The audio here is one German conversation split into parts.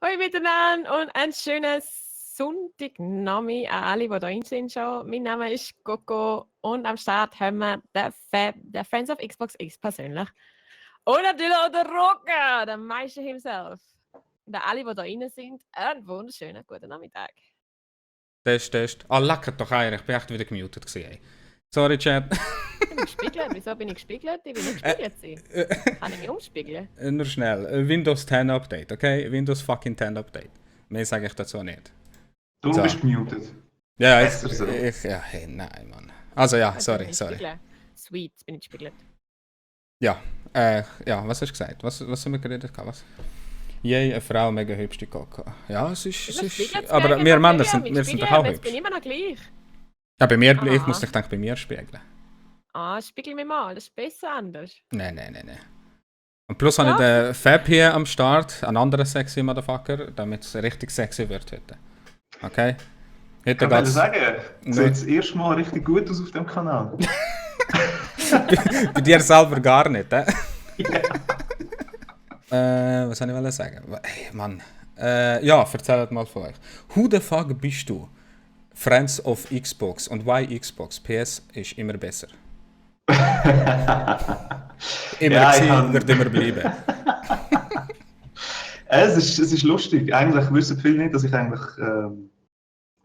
Hallo miteinander und einen schönen Sonntagnachmittag an alle, die da rein sind schon. Mein Name ist Coco und am Start haben wir den Fab, der Friends of Xbox X persönlich. Und natürlich auch der Rocker, der Meister himself. Und alle, die da rein sind, einen wunderschönen guten Nachmittag. Test. Ah, lecker doch eigentlich. Ich bin echt wieder gemutet gewesen. Ey. Sorry, Chat. Ich bin gespiegelt. Wieso bin ich gespiegelt? Ich will nicht gespiegelt sein. Kann ich mich umspiegeln? Nur schnell. Windows 10 Update, okay? Windows fucking 10 Update. Mehr sage ich dazu nicht. Du So. bist gemutet. Ja, Besser so. hey, nein, Mann. Also ja, sorry. Spiegeln. Sweet, bin ich gespiegelt. Ja, was hast du gesagt? Was haben wir geredet? Was? Yay, eine Frau, mega hübsch, Coco. Ja, es ist aber wir Männer sind doch auch Ich hübsch. bin immer noch gleich. Ja, bei mir, Aha. ich muss dich denke bei mir spiegeln. Ah, spiegel mich mal, das ist besser anders. Nein. Und plus habe ich den Fab hier am Start, einen anderen sexy Motherfucker, damit es richtig sexy wird heute. Okay? Ich kann sagen, sieht das erste Mal richtig gut aus auf dem Kanal. Bei dir selber gar nicht, hä? Ja. Was soll ich sagen? Hey, Mann. Ja, erzählt mal von euch. Who the fuck bist du? Friends of Xbox und why Xbox? PS ist immer besser. Wird immer bleiben. Es ist lustig. Eigentlich wissen viele nicht, dass ich eigentlich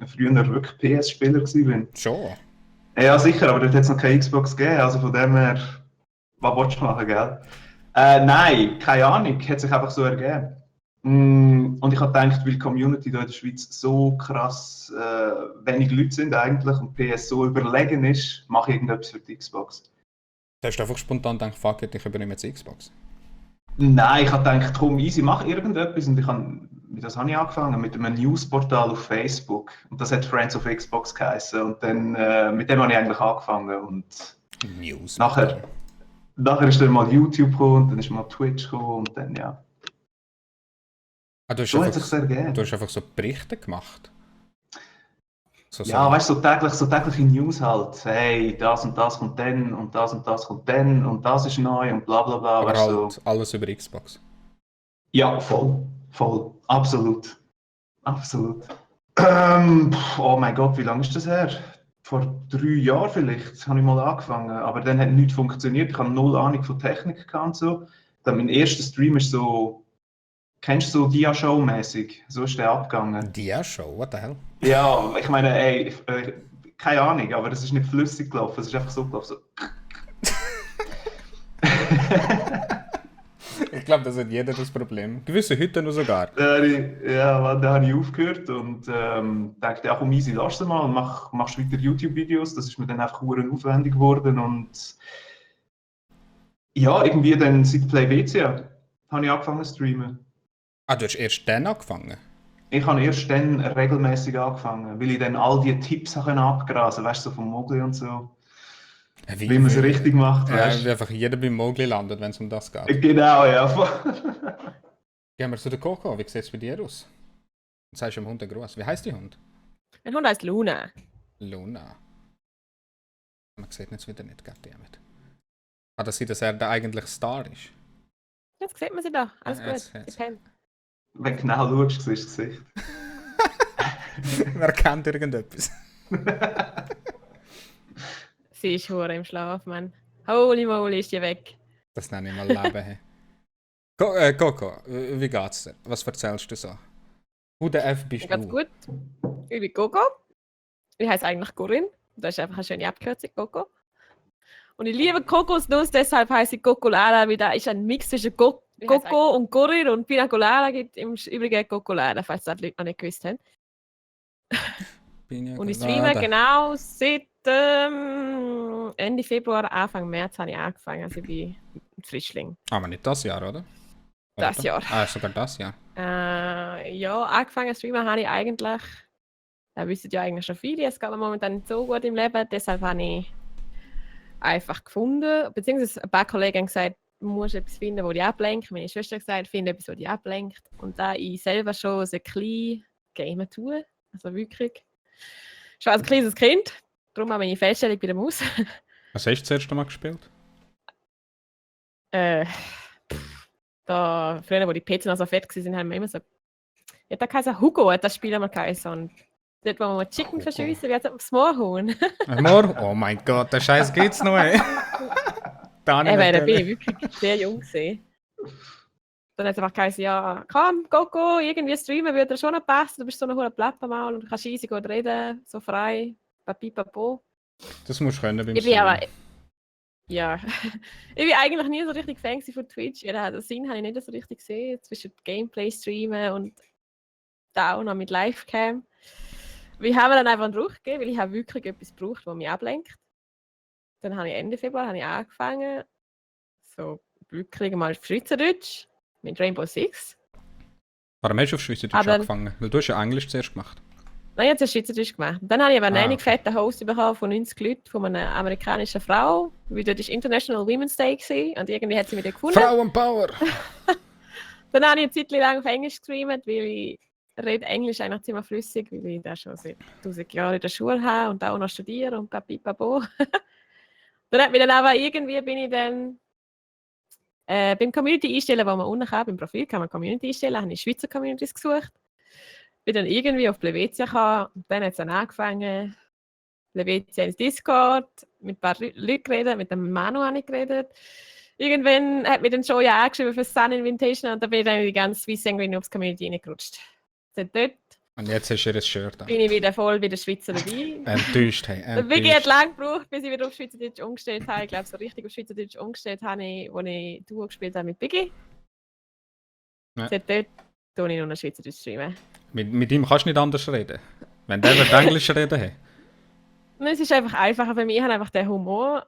früher wirklich PS-Spieler war. Schon? Ja, sicher, aber dort hat es noch keine Xbox gegeben. Also von dem her, was willst du machen, gell? Nein, keine Ahnung. Hat sich einfach so ergeben. Und ich habe gedacht, weil die Community hier in der Schweiz so krass wenig Leute sind eigentlich und PS so überlegen ist, mache ich irgendetwas für die Xbox. Du hast einfach spontan gedacht, fuck it, ich übernehme jetzt Xbox. Nein, ich habe gedacht, komm, easy, mach irgendetwas. Und mit das habe ich angefangen, mit einem Newsportal auf Facebook. Und das hat Friends of Xbox geheißen. Und dann, mit dem habe ich eigentlich angefangen. Und News. nachher ist dann mal YouTube gekommen, und dann ist mal Twitch gekommen und dann, ja. Ah, du So hat sich sehr gegeben. Du hast einfach so Berichte gemacht? Ja, weißt du, so tägliche News halt. Hey, das und das kommt dann und das kommt dann und das ist neu und bla bla bla. Aber weißt halt so. alles über Xbox. Ja, voll. Absolut. Oh mein Gott, wie lange ist das her? Vor 3 Jahren vielleicht habe ich mal angefangen, aber dann hat nichts funktioniert. Ich habe null Ahnung von Technik gehabt und so. Dann mein erster Stream ist so, kennst du so Dia-Show-mäßig? So ist der abgegangen. Dia-Show? What the hell? Ja, ich meine, ey, keine Ahnung, aber das ist nicht flüssig gelaufen, es ist einfach so gelaufen. So. Ich glaube, das hat jeder das Problem. Gewisse Hütten nur sogar. Ja, da habe ich aufgehört und dachte, ja komm easy, lass es mal und machst weiter YouTube-Videos. Das ist mir dann einfach verdammt aufwendig geworden und ja, irgendwie dann seit PlayWC habe ich angefangen zu streamen. Ah, du hast erst dann angefangen? Ich habe erst dann regelmäßig angefangen, weil ich dann all die Tipps abgrasen, weißt du, so vom Mogli und so. Wie man es richtig macht, weißt du. Wie einfach jeder beim Mogli landet, wenn es um das geht. Genau, ja. Gehen wir zu der Coco, wie sieht es bei dir aus? Und sagst du dem Hund einen Gruß. Wie heißt die Hund? Mein Hund heißt Luna. Luna. Man sieht jetzt wieder nicht, goddammit. Kann das sein, dass er der eigentliche Star ist? Jetzt sieht man sie da. Alles gut. Jetzt. Wenn du genau schaust, siehst du das Gesicht. Wer kennt irgendetwas? Sie ist hure im Schlaf, Mann. Holy moly, ist die weg. Das nenne ich mal Leben. Hey. Coco, wie geht's dir? Was erzählst du so? Who the F bist Mir geht's du? gut. Ich bin Coco. Ich heiße eigentlich Corinne. Das ist einfach eine schöne Abkürzung, Coco. Und ich liebe Kokosnuss, deshalb heiße ich Cocolada, weil da ist ein Mix zwischen Coco und Corinne und Pina Colada gibt im Übrigen Cocolada, falls das die Leute noch nicht gewusst haben. Und ich streame genau seit Ende Februar, Anfang März habe ich angefangen. Also ich bin ein Frischling. Aber nicht das Jahr, oder? Das Jahr. Ah, sogar das Jahr. Ja, angefangen zu streamen habe ich eigentlich, da wissen ja eigentlich schon viele, es geht mir momentan nicht so gut im Leben, deshalb habe ich einfach gefunden, beziehungsweise ein paar Kollegen haben gesagt, du musst etwas finden, das dich ablenkt. Meine Schwester hat gesagt, finde etwas, das dich ablenkt. Und da ich selber schon so ein kleines Game tue, also wirklich, schon als kleines Kind, darum habe ich meine Feststellung bei der Maus. Was hast du das erste Mal gespielt? Da, früher, wo die PC noch so fett waren, haben wir immer so Ja, da heisst Hugo, hat das Spiel einmal geheißen. Und dort, wo man Chicken verschiessen, wie hat es aufs Moor hauen. Oh mein Gott, der Scheiß geht's noch, ey. Da bin ich wirklich sehr jung gewesen. Dann hat es einfach geheißen, ja, komm, go, irgendwie streamen würde dir schon noch passen. Du bist so eine hohe Platte mal und kannst easy gut reden, so frei, papipapo. Das musst du können beim Ich bin aber, ja, ich bin eigentlich nie so richtig Fan von Twitch. Ja, den Sinn habe ich nicht so richtig gesehen, zwischen Gameplay streamen und da auch noch mit Livecam. Wir haben dann einfach einen Ruch gegeben, weil ich habe wirklich etwas gebraucht, das mich ablenkt. Dann habe ich Ende Februar angefangen, so wirklich mal auf Schweizerdeutsch mit Rainbow Six. Warum hast du auf Schweizerdeutsch angefangen? Weil du hast ja Englisch zuerst gemacht. Nein, ich habe zuerst Schweizerdeutsch gemacht. Dann habe ich aber einen fetten Host bekommen von 90 Leuten, von einer amerikanischen Frau, weil dort war International Women's Day gewesen, und irgendwie hat sie mich da gefunden. Frauenpower! Dann habe ich eine Zeit lang auf Englisch gestreamt, weil ich rede Englisch eigentlich ziemlich flüssig, weil ich da schon seit 1000 Jahren in der Schule habe und auch noch studiere und papipabo. Dann hat mich dann aber irgendwie, bin ich dann beim Community einstellen, wo man unten kann, beim Profil kann man Community einstellen, habe ich Schweizer Communities gesucht. Bin dann irgendwie auf Plevetia gekommen und dann hat es dann angefangen, Plevetia ins Discord, mit ein paar Leuten geredet, mit dem Manu habe ich geredet. Irgendwann hat mir dann schon ja angeschrieben für Sun Invitation und dann bin ich dann in die ganze Swiss Sanguine Ops Community reingerutscht. Seit dort und jetzt hast du ihr Shirt an. Bin ich wieder voll bei der Schweizer dabei. Enttäuscht, hey. Wirklich hat lange gebraucht, bis ich wieder auf Schweizerdeutsch umgestellt habe. Ich glaube, so richtig auf Schweizerdeutsch umgestellt habe ich, als ich Duo gespielt habe mit Biggie. Ja. Seit dort tue ich nur noch Schweizerdeutsch streamen. Mit ihm kannst du nicht anders reden. Wenn der wird Englisch reden hat. Es ist einfach einfacher für mich. Ich habe einfach den Humor.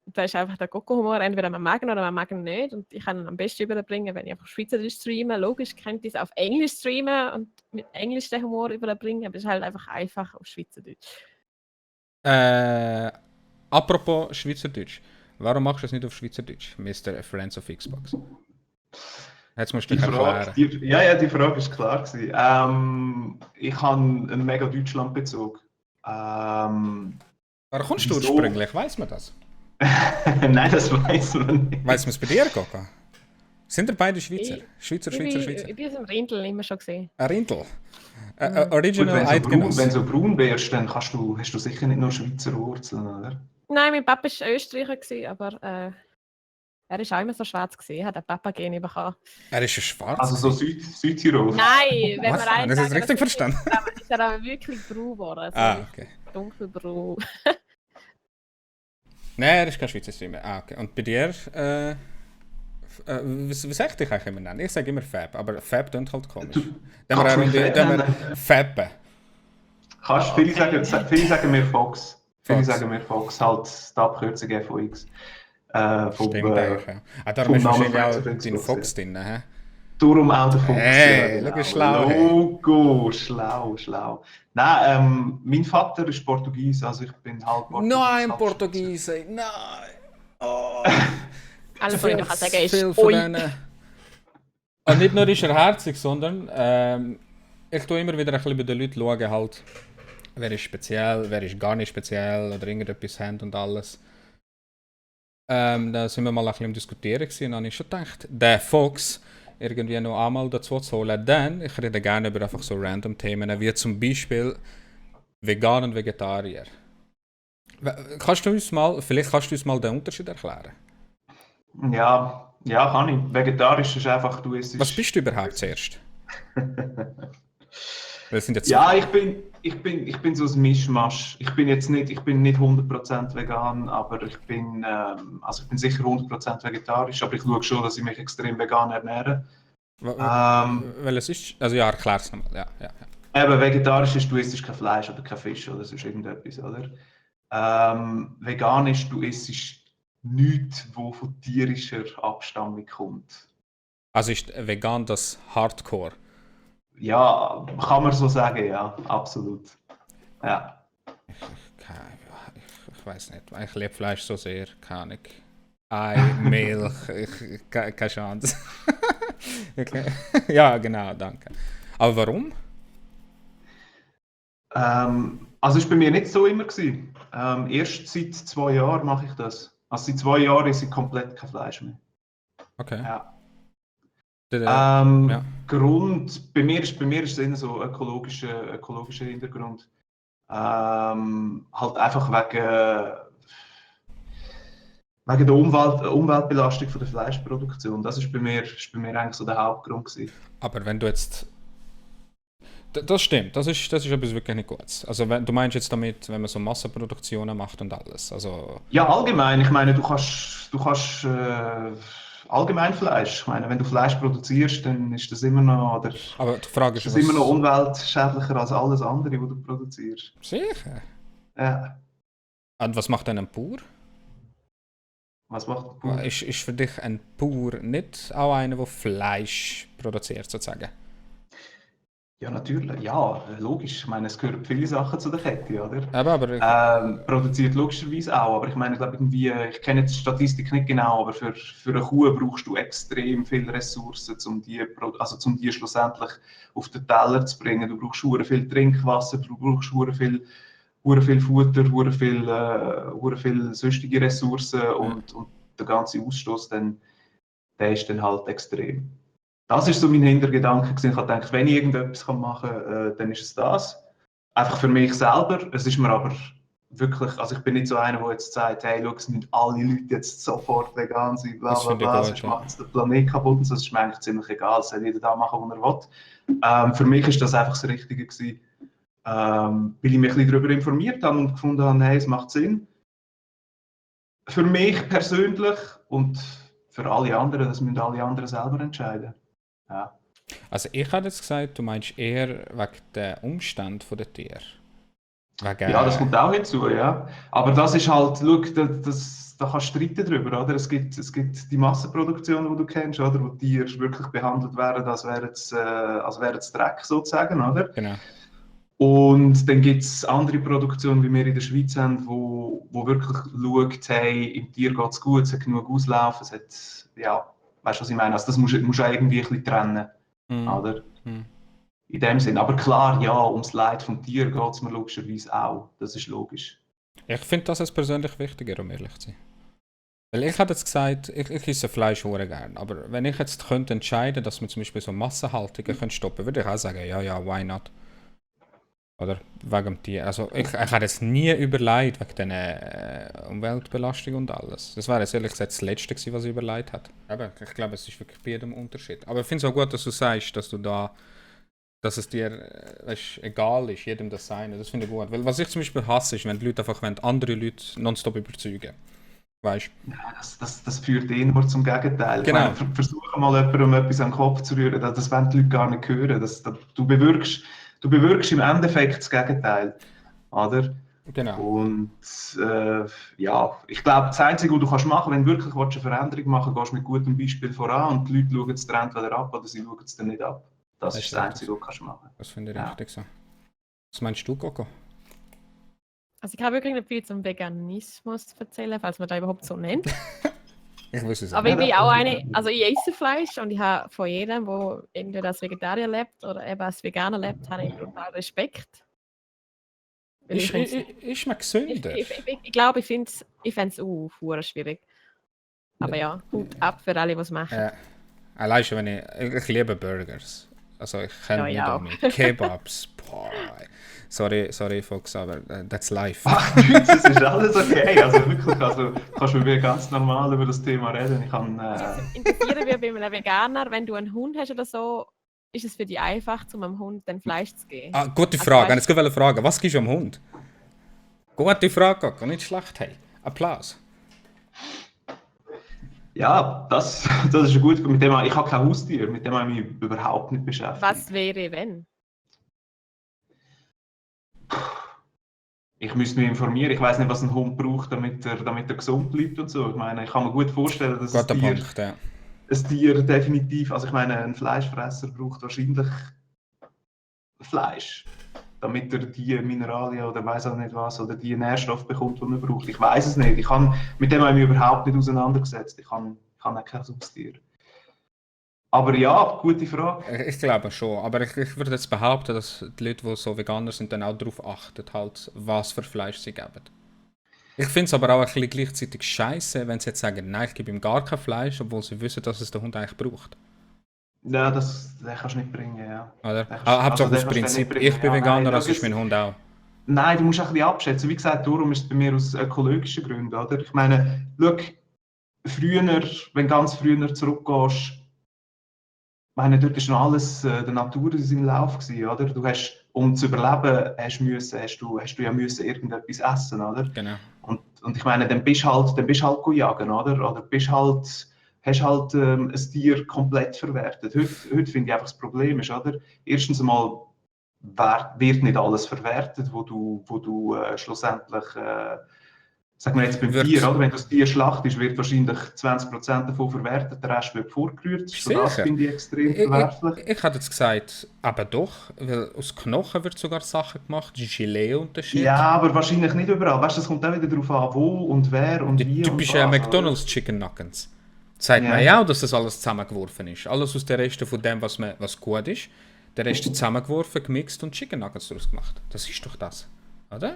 Da ist einfach der Coco-Humor. Entweder man mag ihn oder man mag ihn nicht. Und ich kann ihn am besten überbringen, wenn ich einfach Schweizerdeutsch streame. Logisch könnte ich es auf Englisch streamen und mit Englisch den Humor überbringen. Aber es ist halt einfach einfach auf Schweizerdeutsch. Apropos Schweizerdeutsch. Warum machst du es nicht auf Schweizerdeutsch, Mr. Friends of Xbox? Jetzt musst du dich erklären. Die Frage war klar. Ich habe einen mega Deutschland-Bezug. Warum kommst du ursprünglich? Weiss man das? Nein, das weiss man nicht. Weiss man es bei dir, Coca? Sind ihr beide Schweizer? Schweizer? Ich bin ein Rindl immer schon gesehen. Ein Rindl? Original Eidgenoss. Wenn du so braun wärst, dann hast du sicher nicht nur Schweizer Wurzeln, oder? Nein, mein Papa war Österreicher, aber er war auch immer so schwarz gewesen, hat den Papa-Gen bekommen. Er ist schwarz? Also so Südtirol? Nein, wenn man rein. Das ist richtig verstanden. Ist er aber wirklich braun geworden. Also okay. Dunkelbraun. Nein, er ist kein Schweizer Streamer. Okay. Und bei dir, wie sagt dich eigentlich immer nennen? Ich sage immer Fab, aber Fab klingt halt komisch. Fab. Viele sagen mir Fox. Viele sagen mir Fox, halt die Abkürzung FOX. Stimmt eigentlich, ja. Darum ist wahrscheinlich auch dein Fox drin, hä? Darum auch der Fox. Hey, schau schlau. Logo, schlau. Nein, mein Vater ist Portugies, also ich bin halb Portugies. Nein, Portugiese, nein! Oh. Also, ich kann sagen, ist und nicht nur ist er herzig, sondern ich tue immer wieder ein bisschen bei den Leuten schauen, halt, wer ist speziell, wer ist gar nicht speziell oder irgendetwas haben und alles. Da sind wir mal ein bisschen am Diskutieren gewesen, und dann habe ich schon gedacht, der Fox irgendwie noch einmal dazu zu holen, denn ich rede gerne über einfach so random Themen, wie zum Beispiel Vegan und Vegetarier. Vielleicht kannst du uns mal den Unterschied erklären? Ja, kann ich. Vegetarisch ist einfach, du isst... Was bist du überhaupt zuerst? Sind jetzt ja, ich bin so ein Mischmasch. Ich bin nicht 100% vegan, aber ich bin sicher 100% vegetarisch, aber ich schaue schon, dass ich mich extrem vegan ernähre. Weil es ist, also ja, erklär es nochmal. Ja. Eben, vegetarisch ist, du isst kein Fleisch oder kein Fisch oder sonst irgendetwas, oder? Veganisch, du isst nichts, was von tierischer Abstammung kommt. Also ist vegan das Hardcore? Ja, kann man so sagen, ja, absolut. Ja. Ich weiß nicht, ich liebe Fleisch so sehr, keine Ahnung. Ei, Milch, keine Chance. Okay. Ja, genau, danke. Aber warum? Also ist bei mir nicht so immer gewesen. Erst seit 2 Jahren mache ich das. Also seit 2 Jahren esse ich komplett kein Fleisch mehr. Okay. Ja. Ja. Grund, bei mir ist es eher so ökologischer Hintergrund. Halt einfach wegen der Umweltbelastung von der Fleischproduktion. Das ist bei mir eigentlich so der Hauptgrund gewesen. Aber wenn du jetzt... Das stimmt, das ist etwas wirklich nicht Gutes. Also du meinst jetzt damit, wenn man so Massenproduktionen macht und alles. Also, Ja, allgemein. Ich meine, du kannst allgemein Fleisch. Ich meine, wenn du Fleisch produzierst, dann ist das immer noch, oder aber die Frage ist ist, das immer noch umweltschädlicher als alles andere, was du produzierst. Sicher. Ja. Und was macht denn ein Bauer? Was macht der Bauer? Ist für dich ein Bauer nicht auch einer, der Fleisch produziert, sozusagen? Ja, natürlich. Ja, logisch. Ich meine, es gehören viele Sachen zu der Kette, oder? Aber Produziert logischerweise auch, aber ich meine, ich kenne jetzt die Statistik nicht genau, aber für eine Kuh brauchst du extrem viele Ressourcen, um die schlussendlich auf den Teller zu bringen. Du brauchst hure viel Trinkwasser, du brauchst hure viel Futter, hure viel sonstige Ressourcen und der ganze Ausstoß, der ist dann halt extrem. Das war so mein Hintergedanke gewesen. Ich habe gedacht, wenn ich irgendetwas machen kann, dann ist es das. Einfach für mich selber. Es ist mir aber wirklich, also ich bin nicht so einer, der jetzt sagt, hey, schau, es müssen alle Leute jetzt sofort vegan sein, bla bla bla, sonst macht es den Planet kaputt und so. Das ist mir eigentlich ziemlich egal, es soll jeder da machen, was er will. Für mich ist das einfach das Richtige gewesen, weil ich mich ein bisschen darüber informiert habe und gefunden habe, hey, es macht Sinn. Für mich persönlich und für alle anderen, das müssen alle anderen selber entscheiden. Ja. Also ich hätte jetzt gesagt, du meinst eher wegen der Umstände der Tiere. Ja, das kommt auch hinzu, ja. Aber das ist halt, schau, da kannst du streiten drüber, oder? Es gibt die Massenproduktion, die du kennst, oder? Wo Tiere wirklich behandelt werden, als wären es Dreck sozusagen, oder? Genau. Und dann gibt es andere Produktionen, wie wir in der Schweiz haben, wo wirklich schaut, hey, im Tier geht es gut, es hat genug Auslauf, es hat, ja, weißt du, was ich meine? Also das musst du irgendwie ein bisschen trennen, oder? In dem Sinn. Aber klar, ja, ums Leid vom Tier geht es mir logischerweise auch. Das ist logisch. Ich finde das als persönlich wichtiger, um ehrlich zu sein. Weil ich hätte jetzt gesagt, ich esse Fleisch sehr gerne. Aber wenn ich jetzt könnte entscheiden, dass man zum Beispiel so Massenhaltungen stoppen, würde ich auch sagen, ja, why not? Oder wegen dem Tier. Also ich hätte es nie überlegt wegen dieser Umweltbelastung und alles. Das wäre jetzt ehrlich gesagt das Letzte gewesen, was ich überlegt hätte. Aber ich glaube, es ist wirklich bei jedem Unterschied. Aber ich finde es auch gut, dass du sagst, dass es dir egal ist, jedem das Seine. Das finde ich gut. Weil was ich zum Beispiel hasse, ist, wenn die Leute einfach andere Leute nonstop überzeugen. Weißt du? Ja, das führt eh nur zum Gegenteil. Genau. Ich meine, versuche mal jemandem etwas am Kopf zu rühren. Das wollen die Leute gar nicht hören. Du bewirkst im Endeffekt das Gegenteil. Oder? Genau. Und ja, ich glaube, das Einzige, was du machen kannst, wenn du wirklich eine Veränderung machen willst, gehst du mit gutem Beispiel voran und die Leute schauen es dann entweder ab oder sie schauen es dann nicht ab. Das ist das Einzige, was du machen kannst. Das finde ich richtig so. Was meinst du, Coco? Also ich habe wirklich nicht viel zum Veganismus zu erzählen, falls man da überhaupt so nennt. Ich wüsste es Aber ich nicht. bin auch eine, also ich esse Fleisch und ich habe von jedem, der entweder als Vegetarier lebt oder eben als Veganer lebt, habe ich total Respekt. Weil Ist man gesünder? Ich glaube, ich fände es auch schwierig. Aber ja, Hut ab für alle, die es machen. Allein schon, wenn ich liebe Burgers. Also ich kenne mich Ja, damit. Kebabs, boah. Sorry, Folks, aber that's life. Ach, es ist alles okay. Also wirklich, kannst du mit mir ganz normal über das Thema reden. Ich kann. Interessieren wir bei einem Veganer, wenn du einen Hund hast oder so, ist es für dich einfach, um einem Hund dann Fleisch zu geben? Ah, gute Frage. Jetzt wollte ich fragen, was gibst du am Hund? Gute Frage, Coco, nicht schlecht. Hey, Applaus. Ja, das ist gut. Ich habe kein Haustier, mit dem habe ich mich überhaupt nicht beschäftigt. Was wäre, wenn? Ich müsste mich informieren. Ich weiß nicht, was ein Hund braucht, damit er gesund bleibt und so. Ich meine, ich kann mir gut vorstellen, dass ein Tier definitiv, also ich meine, ein Fleischfresser braucht wahrscheinlich Fleisch, damit er die Mineralien oder weiß auch nicht was oder die Nährstoffe bekommt, die er braucht. Ich weiß es nicht. Mit dem habe ich mich überhaupt nicht auseinandergesetzt. Ich kann auch kein Haustier. Aber ja, gute Frage. Ich glaube schon, aber ich würde jetzt behaupten, dass die Leute, die so Veganer sind, dann auch darauf achten, halt, was für Fleisch sie geben. Ich finde es aber auch ein bisschen gleichzeitig scheiße, wenn sie jetzt sagen, nein, ich gebe ihm gar kein Fleisch, obwohl sie wissen, dass es der Hund eigentlich braucht. Ja, den kannst du nicht bringen, ja. Oder? Den kannst- Hauptsache den aus kannst du Prinzip, nicht bringen, ich bin ja, Veganer, nein, das schau, ist mein Hund auch. Nein, du musst ein bisschen abschätzen. Wie gesagt, darum ist es bei mir aus ökologischen Gründen, oder? Ich meine, schau, früher, wenn du ganz früher zurückgehst, ich meine, dort ist noch alles der Natur in seinem Lauf gewesen, oder? Du hast, um zu überleben, hast du ja müssen irgendetwas essen, oder? Genau. Und ich meine, dann bist du halt go jagen, oder? Oder hast halt ein Tier komplett verwertet. Heute finde ich einfach das Problem ist, oder? Erstens einmal wird nicht alles verwertet, wo du schlussendlich, sagen wir jetzt beim Wird- Tier, oder? Wenn du das Tier schlachtest, wird wahrscheinlich 20% davon verwertet, der Rest wird vorgerührt. Schon das Sicher. finde ich extrem Ich verwerflich. hätte jetzt gesagt, aber doch, weil aus Knochen wird sogar Sachen gemacht, Gelee und der Shit. Ja, aber wahrscheinlich nicht überall. Weißt du, es kommt auch wieder darauf an, wo und wer und Die wie und typischen was. McDonald's Chicken Nuggets. Sagt man ja auch, dass das alles zusammengeworfen ist. Alles aus den Resten von dem, was gut ist. Der Rest zusammengeworfen, gemixt und Chicken Nuggets daraus gemacht. Das ist doch das, oder?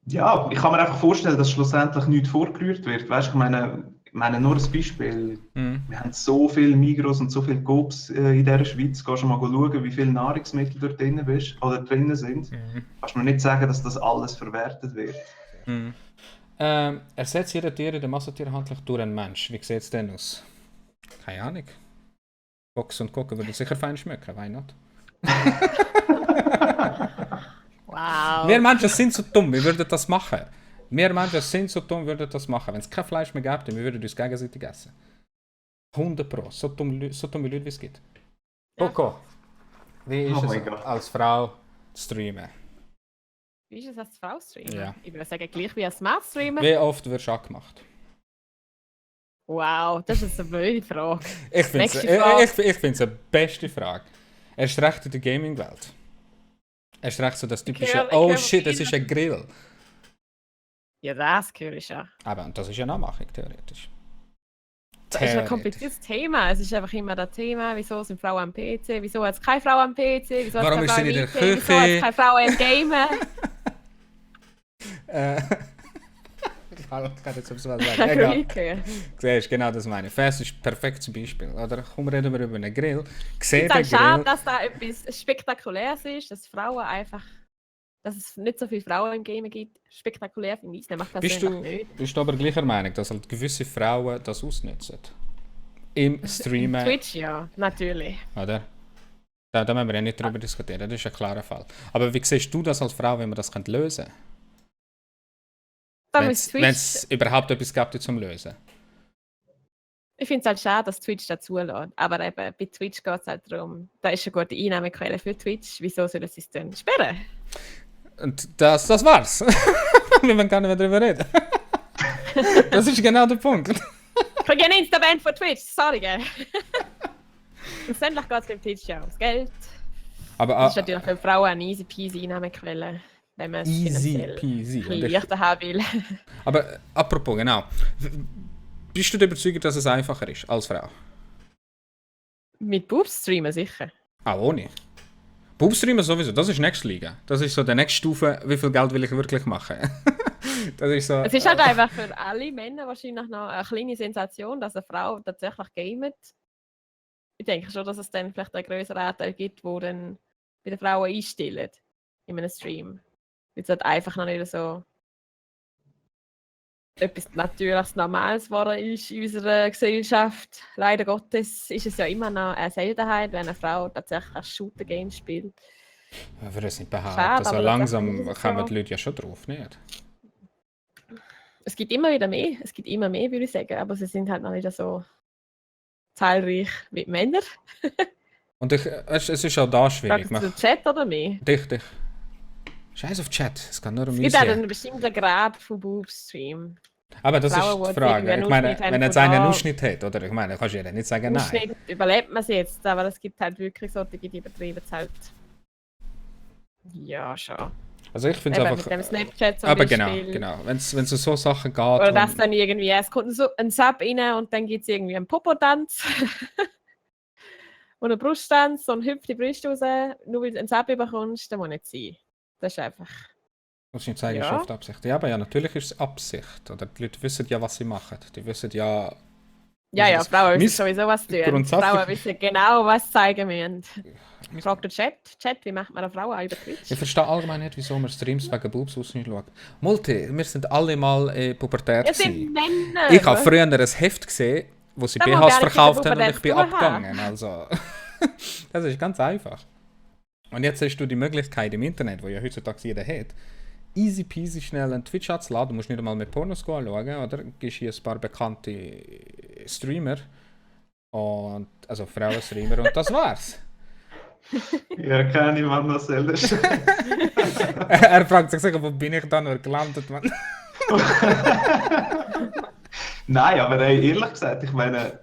Ja, ich kann mir einfach vorstellen, dass schlussendlich nichts vorgerührt wird. Weißt du, ich meine nur ein Beispiel. Wir haben so viele Migros und so viele Coops in dieser Schweiz. Gehst du mal schauen, wie viele Nahrungsmittel dort drinnen sind. Kannst du mir nicht sagen, dass das alles verwertet wird. Ersetzt jeder Tier in der Massentierhandlung durch einen Mensch. Wie sieht es denn aus? Keine Ahnung. Box und Gucken würden sicher fein schmecken, why not? Wow. Wir Menschen sind so dumm, wir würden das machen. Wir Menschen sind so dumm, wir würden das machen. Wenn es kein Fleisch mehr gäbe, wir würden uns gegenseitig essen. 100%. So dumme Leute, wie es gibt. Coco, wie ist Oh es mein Gott. als Frau zu streamen? Wie ist es als Frau streamen? Ja. Ich würde sagen, gleich wie als Mann streamen. Wie oft wirst du angemacht? Wow, das ist eine blöde Frage. Ich finde Nächste Frage. es eine beste Frage. Erst recht in der Gaming-Welt. Erst recht so das typische, höre- ich oh höre shit, das viel- ist ein Grill. Ja, das höre ich schon. Aber und das ist ja eine Anmachung, theoretisch. Das ist ein kompliziertes Thema. Es ist einfach immer das Thema, wieso sind Frauen am PC, wieso hat es keine Frau am PC, wieso hat Warum es ist sie keine nicht Frau in im der IT, wieso hat Küche? es keine Frau im Gamen. Ich kann jetzt etwas sagen. Ich Egal. habe gehört. Siehst, genau das meine ich. Fest ist ein perfektes Beispiel. Oder? Komm, reden wir über einen Grill. Ich Sehe finde den es schade, Grill. dass da etwas Spektakuläres ist, dass Frauen einfach, dass es nicht so viele Frauen im Gamen gibt. Spektakulär finde ich es nämlich persönlich nicht. Bist du aber gleicher Meinung, dass halt gewisse Frauen das ausnutzen? Im Streamen, Twitch, ja, natürlich. oder? Da müssen wir ja nicht drüber diskutieren, das ist ein klarer Fall. Aber wie siehst du das als Frau, wenn man das lösen könnte? Da Wenn muss es Twitch, überhaupt etwas gibt zum Lösen. ich finde es halt schade, dass Twitch dazu lässt. Aber eben, bei Twitch geht es halt darum, da ist eine gute Einnahmequelle für Twitch. Wieso sollen sie es dann sperren? Und das war's. Wir wollen gar nicht mehr drüber reden. Das ist genau der Punkt. Ich kriege einen Insta-Band von Twitch, sorry, gell? Schlussendlich geht es beim Twitch ja ums Geld. Aber Das ist natürlich für Frauen eine easy peasy Einnahmequelle, wenn man es easy finanziell peasy. ein bisschen leichter haben will. Aber apropos, genau. Bist du der Überzeugung, dass es einfacher ist als Frau? Mit Boobs streamen sicher. Auch ohne. Boobstreamer sowieso, das ist nächste Liga. Das ist so der nächste Stufe, wie viel Geld will ich wirklich machen. Das ist so. Es ist halt einfach für alle Männer wahrscheinlich noch eine kleine Sensation, dass eine Frau tatsächlich gamet. Ich denke schon, dass es dann vielleicht einen größeren Anteil gibt, wo dann bei den Frauen einstellen in einem Stream. Weil es halt einfach noch nicht so etwas Natürliches, Normales geworden ist in unserer Gesellschaft. Leider Gottes ist es ja immer noch eine Seltenheit, wenn eine Frau tatsächlich ein Shooter-Game spielt. Ich würde es nicht behaupten. Schade, So aber langsam das ist kommen so. die Leute ja schon drauf, nicht? Es gibt immer wieder mehr. Es gibt immer mehr, würde ich sagen. Aber sie sind halt noch nicht so zahlreich wie die Männer. Und es ist auch da schwierig. Fragst du Chat oder mehr? Dich. Scheiß auf Chat, es geht nur um Es gibt auch uns. einen bestimmten Grad von Boobstream. Aber das Frauen, ist die die Frage. irgendwie Ich meine, einen Ausschnitt haben wenn jetzt von einer einen da- Ausschnitt hat, oder? Ich meine, kannst du ja nicht sagen nein. Ausschnitt überlebt man es jetzt, aber es gibt halt wirklich solche, die übertreiben es halt. Ja, schon. Also ich finde es Eben, einfach. mit dem Snapchat zum Aber Beispiel. genau. Wenn es so Sachen geht. Oder dass und- dann irgendwie, es kommt ein Sub rein und dann gibt es irgendwie einen Popotanz. Und einen Brusttanz und hüpft die Brust raus, nur weil du einen Sub bekommst, das muss nicht sein. Das ist einfach. Muss ich nicht sagen, ist Ja. oft Absicht. Ja, aber ja, natürlich ist es Absicht. Oder die Leute wissen ja, was sie machen. Die wissen ja, Ja, ja, Frauen Mein- wissen sowieso, was tun. grundsätzlich- Frauen wissen genau, was sie zeigen müssen. Fragt der Chat. Chat, wie macht man eine Frau auch über Twitch? Ich verstehe allgemein nicht, wieso man Streams wegen Boobs schaut. Multi, wir sind alle mal pubertät Es sind gewesen. Männer! Ich habe früher ein Heft gesehen, wo sie Da muss BHs gar nichts mit verkauft der haben und ich bin Pubertät zu tun abgegangen. Also, das ist ganz einfach. Und jetzt hast du die Möglichkeit im Internet, wo ja heutzutage jeder hat, easy peasy schnell einen Twitch anzuladen. Du musst nicht einmal mit Pornos anschauen, oder? Gehst hier ein paar bekannte Streamer, und, also Frauen-Streamer, und das war's. Ja, keine Mann Marcel. Das ist- Er fragt sich sicher, wo bin ich da nur gelandet, Mann? Nein, aber ey, ehrlich gesagt, ich meine,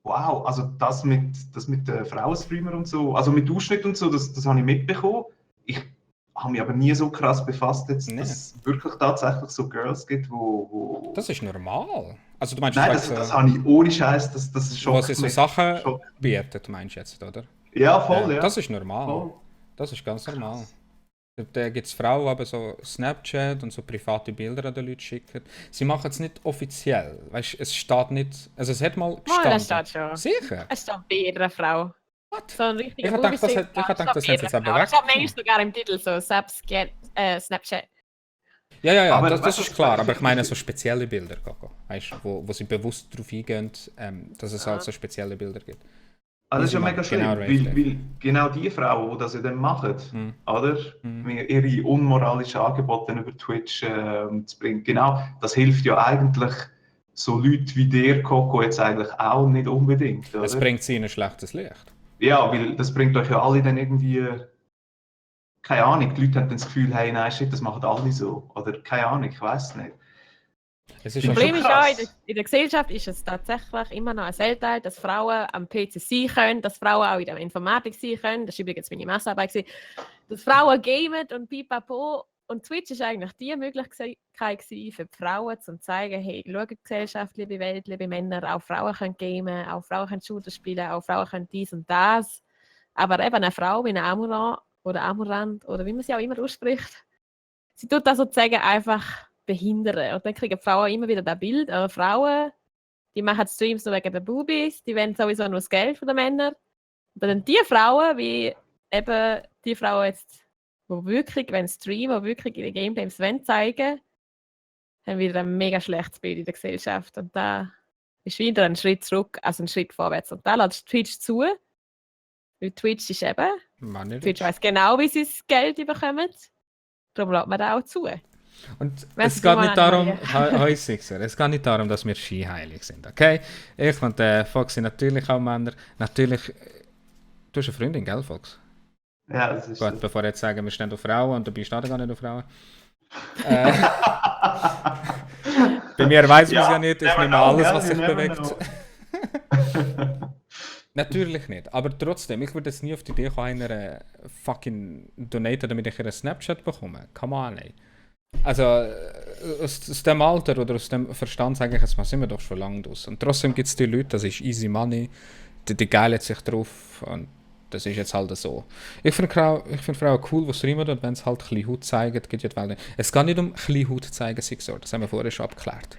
wow, also das mit den Frauenstreamer und so, also mit Ausschnitt und so, das habe ich mitbekommen. Ich habe mich aber nie so krass befasst, jetzt, Nee. dass es wirklich tatsächlich so Girls gibt, wo... Das ist normal. Also du meinst, Nein, das, das habe ich ohne Scheiß, das ist schon... was sie so Sachen Schock. bietet, meinst du jetzt, oder? Ja, voll, ja. Das ist normal. Voll. Das ist ganz normal. Da gibt es Frauen, die aber so Snapchat und so private Bilder an die Leute schicken. Sie machen es nicht offiziell. Weißt, es steht nicht. Also es hat mal Oh, gestanden. das steht schon. Sicher? Es steht bei jeder Frau. What? So ein richtiger Ich hab gedacht, das Movie-Stream, hat- ich hab gedacht, das steht hat bei jetzt jeder aber Frau. Das steht weg. manchmal sogar im Titel so, Snapchat. Ja, Aber das weißt du, ist klar. was- Aber ich meine so spezielle Bilder, Coco. Weißt, wo sie bewusst darauf eingehen, dass es halt so spezielle Bilder gibt. Also das ist ja Easy, mega Mann. schlimm, Genau, richtig. weil genau die Frauen, die das ja dann machen, Mhm. oder? Ihre unmoralischen Angebote über Twitch zu bringen, genau, das hilft ja eigentlich so Leuten wie dir, Coco, jetzt eigentlich auch nicht unbedingt, oder? Es bringt sie in ein schlechtes Licht. Ja, weil das bringt euch ja alle dann irgendwie, keine Ahnung, die Leute haben dann das Gefühl, hey, nein, shit, das machen alle so, oder keine Ahnung, ich weiß nicht. Es ist Das Das ja Problem schon ist ja, krass. in der Gesellschaft ist es tatsächlich immer noch ein Seltenheit, dass Frauen am PC sein können, dass Frauen auch in der Informatik sein können. Das war übrigens meine Masterarbeit. Dass Frauen gamen und pipapo. Und Twitch ist eigentlich die Möglichkeit gewesen für die Frauen, um zu zeigen, hey, schau die Gesellschaft, liebe Welt, liebe Männer, auch Frauen können gamen, auch Frauen können Shooter spielen, auch Frauen können dies und das. Aber eben eine Frau wie eine Amuran oder Amurant oder wie man sie auch immer ausspricht, sie tut das sozusagen einfach behindern. Und dann kriegen die Frauen immer wieder das Bild, Frauen, die machen Streams nur wegen der Boobies, die wollen sowieso nur das Geld von den Männern. Und dann die Frauen, wie eben die Frauen jetzt, die wirklich streamen, die wirklich ihre Gameplays zeigen, haben wieder ein mega schlechtes Bild in der Gesellschaft. Und da ist wieder ein Schritt zurück, also ein Schritt vorwärts. Und da lässt Twitch zu, weil Twitch ist eben, Mann, nicht. Twitch weiss genau, wie sie das Geld bekommen. Darum lässt man da auch zu. Und Weißt es du, geht mal nicht darum, an Hoi Sixer, es geht nicht darum, dass wir skiheilig sind, okay? Ich und Fox sind natürlich auch Männer. Natürlich, du hast eine Freundin, gell, Fox? Ja, das ist Gut, bevor wir jetzt sagen, wir stehen auf Frauen und du bist auch gar nicht auf Frauen. Bei mir weiß man es ja nicht, ich never nehme know, alles, gell? was You sich never bewegt. know. Natürlich nicht, aber trotzdem, ich würde jetzt nie auf die Idee kommen, einer fucking donaten, damit ich ihren Snapchat bekomme. Come on, ey. Also, aus dem Alter oder aus dem Verstand, sage ich jetzt mal, sind wir doch schon lange draus. Und trotzdem gibt es die Leute, das ist easy money, die geilen sich drauf und das ist jetzt halt so. Ich finde Frauen cool, die streamen und wenn sie halt ein bisschen Haut zeigen, geht ja die Welt nicht. Es geht nicht um ein bisschen Haut zeigen, das haben wir vorher schon abgeklärt.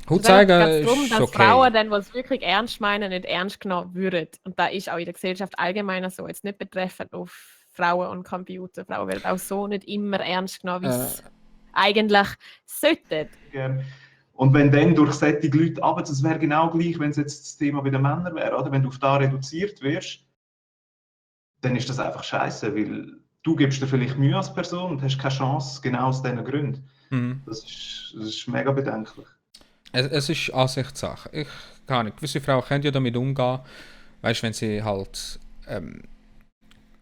Haut zeigen darum, ist dass okay. Frauen dann, die es wirklich ernst meinen, nicht ernst genommen würden. Und da ist auch in der Gesellschaft allgemein so, jetzt nicht betreffend auf Frauen und Computer. Frauen werden auch so nicht immer ernst genommen, wie es eigentlich sollten. Gern. Und wenn dann durch solche Leute aber das wäre genau gleich, wenn es jetzt das Thema bei den Männern wäre, oder? Wenn du auf da reduziert wirst, dann ist das einfach scheiße, weil du gibst dir vielleicht Mühe als Person und hast keine Chance, genau aus diesen Gründen. Mhm. Das ist mega bedenklich. Es ist Ansichtssache. Ich gar nicht. Gewisse Frauen können ja damit umgehen, weißt, wenn sie halt,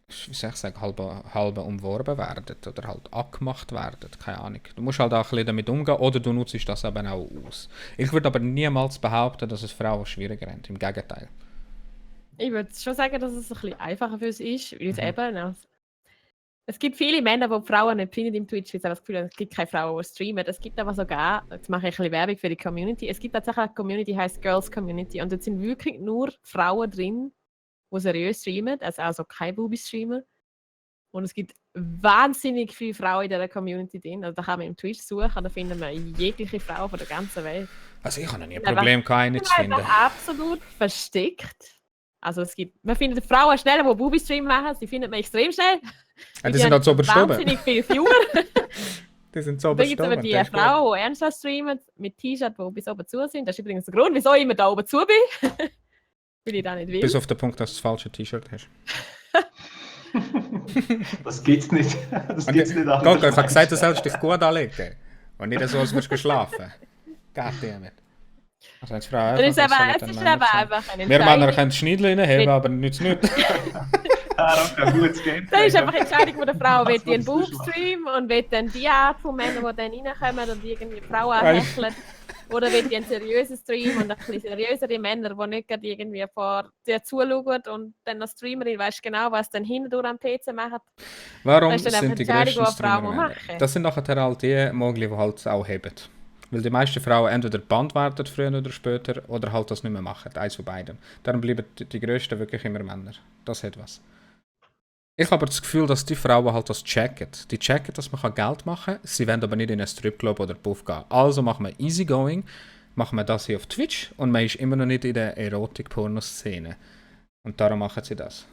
wie soll ich sagen, halb umworben werden oder halt angemacht werden. Keine Ahnung. Du musst halt auch ein bisschen damit umgehen oder du nutzt das eben auch aus. Ich würde aber niemals behaupten, dass es Frauen schwieriger haben. Im Gegenteil. Ich würde schon sagen, dass es ein bisschen einfacher für sie ist, weil es eben, es gibt viele Männer, die Frauen nicht finden im Twitch, weil sie das Gefühl haben, es gibt keine Frauen, die streamen. Es gibt aber sogar, jetzt mache ich ein bisschen Werbung für die Community, es gibt tatsächlich eine Community, die heißt Girls Community und dort sind wirklich nur Frauen drin, die seriös streamen, also keine Boobies streamen. Und es gibt wahnsinnig viele Frauen in dieser Community drin. Also da kann man im Twitch suchen, da finden wir jegliche Frau von der ganzen Welt. Also ich habe noch nie ein Problem, keine zu finden. Absolut versteckt. Also man findet Frauen schnell, die Booby-Stream machen, sie findet man extrem schnell. Die sind halt so überstummen. Wahnsinnig viel Viewer. Die sind so Dann gibt es aber die Frauen, die ernsthaft streamen, mit T-Shirts, die bis oben zu sind. Das ist übrigens der Grund, wieso ich immer da oben zu bin. Weil ich das nicht will. Bis auf den Punkt, dass du das falsche T-Shirt hast. Das gibt's nicht. Das gibt's nicht anders. Guck, ich habe gesagt, du sollst dich gut anlegen. Und nicht so, als würdest du schlafen. Goddammit. Also wenn es Frauen Es ist einfach eine wir Männer können Schneidlein haben, aber nichts nicht. Ein gutes Game. Das ist einfach eine Entscheidung der Frau. Will die einen Boobstream und will dann die Art von Männern, die dann reinkommen und irgendwie Frauen anhecheln. Oder will die einen seriösen Stream und ein bisschen seriösere Männer, die nicht gerade irgendwie vor dir zuschauen und dann als Streamerin weißt genau, was dann hindurch am PC machen. Warum Das ist dann sind die eine grössten Entscheidung, die Frauen Streamer Männer? machen. Das sind nachher halt die Mogli, die halt auch haben. Weil die meisten Frauen entweder Band werden, früher oder später, oder halt das nicht mehr machen. Eins von beiden. Darum bleiben die grössten wirklich immer Männer. Das hat was. Ich habe aber das Gefühl, dass die Frauen halt das checken. Die checken, dass man Geld machen kann. Sie wollen aber nicht in einen Stripclub oder Puff gehen. Also machen wir easygoing, machen wir das hier auf Twitch und man ist immer noch nicht in der Erotik-Pornoszene. Und darum machen sie das.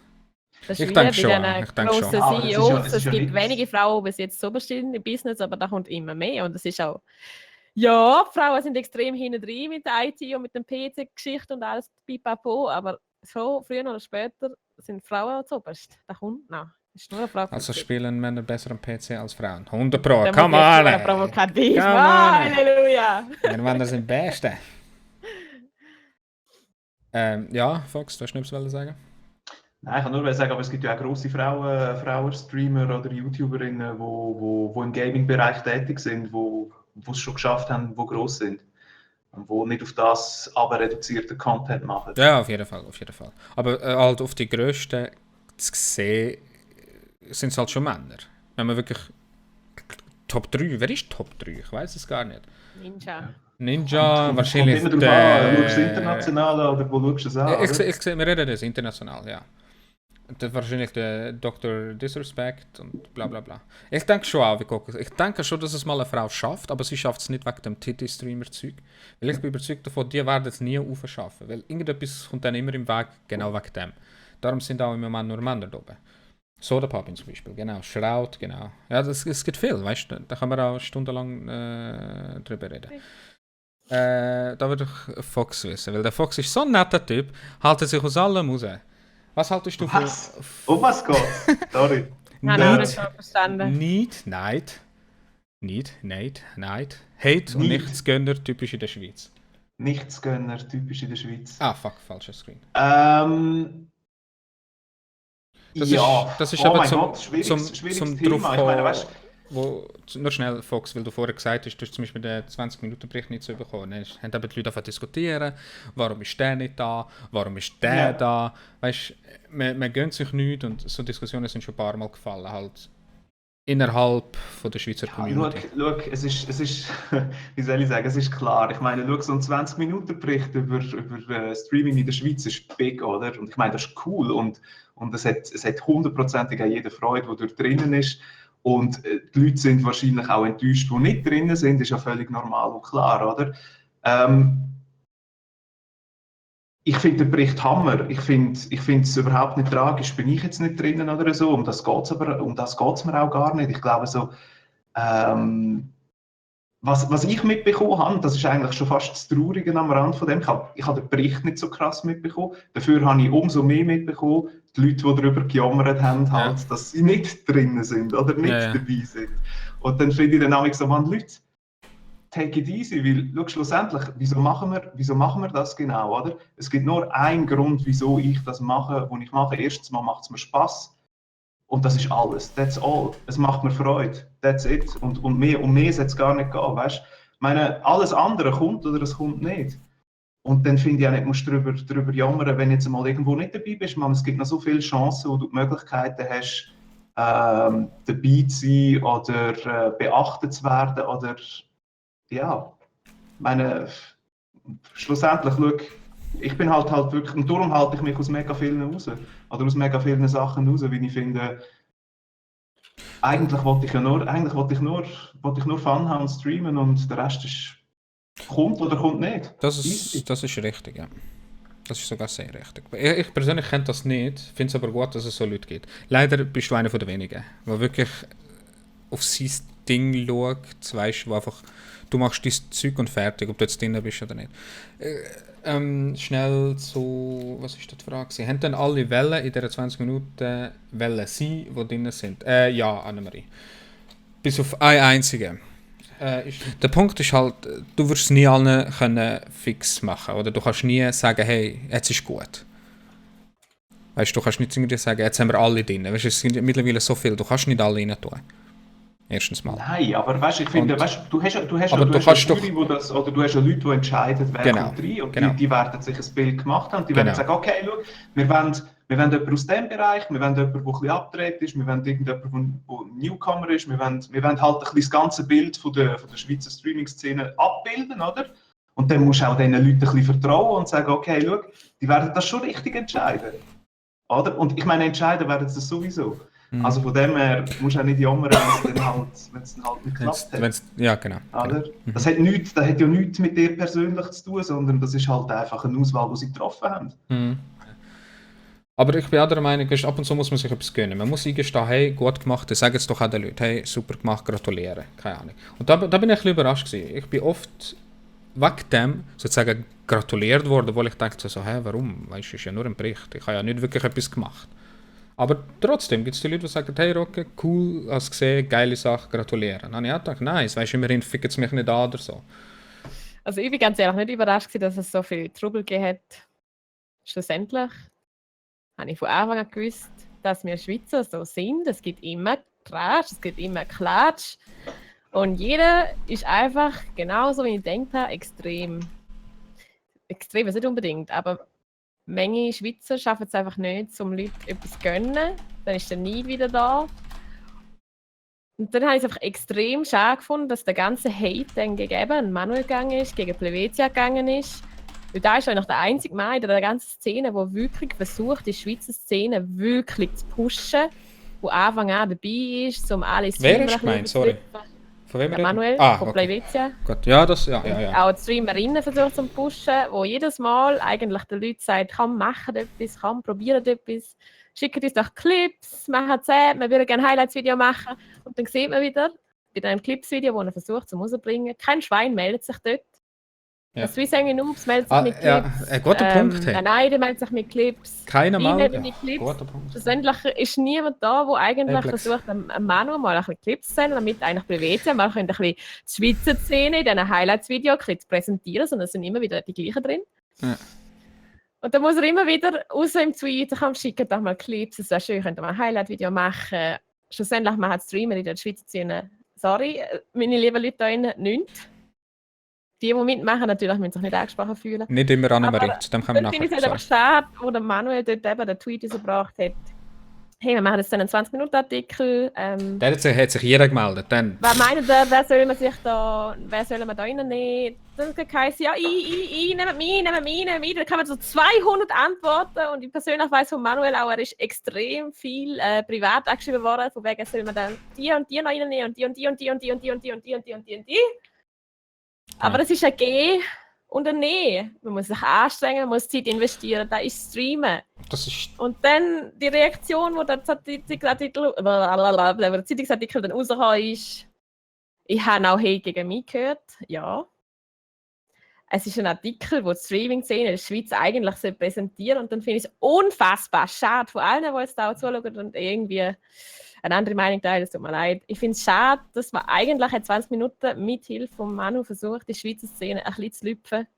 Das ist Ich wieder denke schon, bei ich den denke grossen schon. Aber das ist CEOs. ja- das ist Es ja gibt nicht- wenige Frauen bis jetzt so bestimmt im Business, aber da kommt immer mehr. Und es ist auch, ja, die Frauen sind extrem hinten drin mit der IT und mit dem PC-Geschichte und alles pipapo, aber so früher oder später sind Frauen zuoberst. Da kommt noch. Das ist nur eine Frage. Also von Zeit. spielen Männer besser am PC als Frauen. 100 Pro, Da come muss ich jetzt on! mal provokativ. Come on. Halleluja! Wir Männer sind Beste. Ja, Fox, du hast nichts sagen? Nein, ich kann nur sagen, aber es gibt ja auch grosse Frauen-Streamer oder YouTuberinnen, die im Gaming-Bereich tätig sind, die es schon geschafft haben, die gross sind. Und die nicht auf das aber reduzierten Content machen. Ja, auf jeden Fall, auf jeden Fall. Aber halt auf die grössten zu sehen, sind es halt schon Männer. Wenn man wirklich Top 3, wer ist Top 3? Ich weiß es gar nicht. Ninja, wahrscheinlich Kommt immer drauf an, schaust du es international an oder wo schaust du es an? Ich oder? sehe, wir reden das international, ja. Wahrscheinlich der Dr. Disrespect und bla bla bla. Ich denke schon auch, ich denke schon, dass es mal eine Frau schafft, aber sie schafft es nicht wegen dem Titty-Streamer-Zeug. Weil ich bin überzeugt davon, die werden es nie aufschaffen. Weil irgendetwas kommt dann immer im Weg, genau wegen dem. Darum sind auch im Moment nur Männer da oben. Soda Poppin zum Beispiel, genau. Shroud, genau. Ja, es gibt viel, weißt du. Da kann man auch stundenlang drüber reden. Da würde ich Fox wissen, weil der Fox ist so ein netter Typ, haltet sich aus allem raus. Was haltest du Was? Um was geht's? Sorry. Nein, Nicht. nein, das habe ich verstanden. Neid, Hate und Neid. Nichtsgönner, typisch in der Schweiz. Nichtsgönner, typisch in der Schweiz. Ah, fuck, falscher Screen. Das Ja, ist oh aber mein zum, Gott, schwieriges zum Thema. drauf Ich meine, weißt wo, nur schnell, Fox, weil du vorher gesagt hast, du hast zum Beispiel den 20-Minuten-Bericht nicht so bekommen. Dann haben aber die Leute davon diskutieren, warum ist der nicht da, warum ist der Ja. da. Weißt du, man gönnt sich nichts und so Diskussionen sind schon ein paar Mal gefallen, halt innerhalb von der Schweizer Community. Schau, es ist, wie soll ich sagen, es ist klar. Ich meine, schau, so ein 20-Minuten-Bericht über Streaming in der Schweiz ist big, oder? Und ich meine, das ist cool und es hat hundertprozentig auch jede Freude, die dort drinnen ist. Und die Leute sind wahrscheinlich auch enttäuscht, die nicht drinnen sind, ist ja völlig normal und klar, oder? Ich finde den Bericht Hammer. Ich finde es überhaupt nicht tragisch. Bin ich jetzt nicht drinnen oder so? Um das geht es mir auch gar nicht. Ich glaube so, was ich mitbekommen habe, das ist eigentlich schon fast das Traurige am Rand von dem. Ich habe den Bericht nicht so krass mitbekommen. Dafür habe ich umso mehr mitbekommen, die Leute, die darüber gejammert haben, halt, dass sie nicht drinnen sind oder nicht dabei sind. Und dann finde ich dann auch so, man, Leute, take it easy, weil schau, schlussendlich, wieso machen wir das genau, oder? Es gibt nur einen Grund, wieso ich das mache, was ich mache. Erstens mal macht es mir Spass und das ist alles. That's all. Es macht mir Freude. That's it. Und mehr soll es gar nicht gehen, weißt? Ich meine, alles andere kommt oder es kommt nicht. Und dann finde ich auch nicht, musst du darüber jammern, wenn du jetzt mal irgendwo nicht dabei bist. Man, es gibt noch so viele Chancen, wo du die Möglichkeiten hast, dabei zu sein oder beachtet zu werden oder ja, meine, schlussendlich, schau, ich bin halt wirklich, und darum halte ich mich aus mega vielen raus, oder aus mega vielen Sachen raus, weil ich finde, eigentlich wollte ich nur Fun haben und streamen und der Rest ist kommt oder kommt nicht. Das Easy. ist richtig, ja. Das ist sogar sehr richtig. Ich persönlich kenne das nicht, finde es aber gut, dass es so Leute gibt. Leider bist du einer von den wenigen, der wirklich auf sein Ding schaut, weißt, wo einfach, du machst dein Zeug und fertig, ob du jetzt drin bist oder nicht. Schnell zu, was ist das die Frage? Haben dann alle Wellen in dieser 20 Minuten Wellen sein, die drin sind? Ja, Annemarie. Bis auf eine einzige. Der Punkt ist halt, du wirst es nie allen können fix machen, oder du kannst nie sagen, hey, jetzt ist gut. Weißt du, kannst nicht irgendwie sagen, jetzt haben wir alle drin. Weißt du, es sind mittlerweile so viele, du kannst nicht alle rein tun. Erstens mal. Nein, aber weißt, ich finde, weißt, du hast aber du du hast kannst eine Jury, wo das, oder du hast ja Leute, die entscheiden, wer Genau, kommt rein, und genau. die werden sich ein Bild gemacht haben und die Genau. werden sagen, okay, schau, wir wollen jemanden aus dem Bereich, wir wollen jemanden, der ein bisschen abgedreht ist, wir wollen irgendjemanden, der Newcomer ist, wir wollen halt ein bisschen das ganze Bild von der Schweizer Streaming-Szene abbilden, oder? Und dann musst du auch diesen Leuten ein bisschen vertrauen und sagen, okay, schau, die werden das schon richtig entscheiden. Oder? Und ich meine, entscheiden werden sie das sowieso. Also von dem her musst du auch nicht jammern, wenn es dann halt nicht geklappt hat. Ja, genau. Oder? Das hat ja nichts mit dir persönlich zu tun, sondern das ist halt einfach eine Auswahl, die sie getroffen haben. Aber ich bin auch der Meinung, ab und zu muss man sich etwas gönnen. Man muss eingestehen, hey, gut gemacht, dann sagen es doch auch den Leuten, hey, super gemacht, gratuliere, keine Ahnung. Und da bin ich ein bisschen überrascht gewesen. Ich bin oft wegen dem sozusagen gratuliert worden, wo ich dachte so, hey, warum? Weißt du, ist ja nur ein Bericht, ich habe ja nicht wirklich etwas gemacht. Aber trotzdem gibt es die Leute, die sagen, hey Rocke, cool, hast gesehen, geile Sache, gratulieren. Dann habe ich auch gedacht, nice, weißt du, immerhin fickt es mich nicht an oder so. Also ich bin ganz ehrlich nicht überrascht, dass es so viel Trubel gegeben hat. Schlussendlich habe ich von Anfang an gewusst, dass wir Schweizer so sind. Es gibt immer Tratsch, es gibt immer Klatsch. Und jeder ist einfach, genauso wie ich denke, extrem. Extrem ist nicht unbedingt, aber Menge Schweizer schaffen es einfach nicht, um Leuten etwas zu gönnen. Dann ist der Neid wieder da. Und dann habe ich es einfach extrem schade gefunden, dass der ganze Hate dann gegen Manuel gegangen ist, gegen Plevetia gegangen ist. Weil da ist eigentlich der einzige Mann in der ganzen Szene, der wirklich versucht, die Schweizer Szene wirklich zu pushen, der Anfang an dabei ist, um alle Wer Streamer ist gemeint? Sorry. Von wem der Manuel von Plevetia. Gut. Ja, das, ja. Auch die Streamerinnen versucht zu pushen, wo jedes Mal eigentlich den Leuten sagt, komm, macht etwas, komm, probiert etwas, schickt uns doch Clips, machen 10, wir würden gerne ein Highlights-Video machen. Und dann sieht man wieder, bei einem Clips-Video, das er versucht zu rauszubringen, kein Schwein meldet sich dort. Ja. Swiss Hanging Noobs meldet sich mit Clips. Ja, ein guter Punkt. Hey. Nein, der meldet sich mit Clips. Keiner mal. Ja, mit Clips. Guter Punkt. Schlussendlich ist niemand da, der eigentlich versucht, einem Manu mal ein bisschen Clips zu senden, damit eigentlich Plevetia mal ein bisschen die Schweizer Szene in diesen Highlights-Video zu präsentieren, sondern es sind immer wieder die gleichen drin. Ja. Und dann muss er immer wieder raus im Tweet, schickt doch mal Clips, es wäre schön, könnt ihr mal ein Highlight-Video machen. Schlussendlich machen Streamer in der Schweizer Szene, sorry, meine lieben Leute da drinnen, nichts. Die mitmachen, natürlich müssen sich nicht angesprochen fühlen. Nicht immer Annemarie, zu dem kommen wir nachher. Ich finde es nachher. einfach schade, wo der Manuel dort eben den Tweet rausgebracht hat. Hey, wir machen jetzt einen 20-Minuten-Artikel. Der hat sich jeder gemeldet. Dann. Wer meint ihr, wer sollen wir da reinnehmen? Dann heisst ja, nehmt mich, dann kommen so 200 Antworten und ich persönlich weiss von Manuel auch, er ist extrem viel privat angeschrieben worden, von wegen sollen wir dann die und die noch reinnehmen und die und die und die und die und die und die und die und die und die und die. Aber es ist ein G und ein Ne. Man muss sich anstrengen, man muss Zeit investieren, da ist Streamen. Das ist und dann die Reaktion, wo der Zeitungsartikel dann rausgekommen ist, ich habe auch Hate gegen mich gehört, ja. Es ist ein Artikel, der die Streaming-Szene in der Schweiz eigentlich präsentieren und dann finde ich es unfassbar schade von allen, die jetzt da zuschauen und irgendwie eine andere Meinung teilen, es tut mir leid. Ich finde es schade, dass man eigentlich in 20 Minuten mit Hilfe von Manu versucht, die Schweizer Szene ein bisschen zu lüpfen.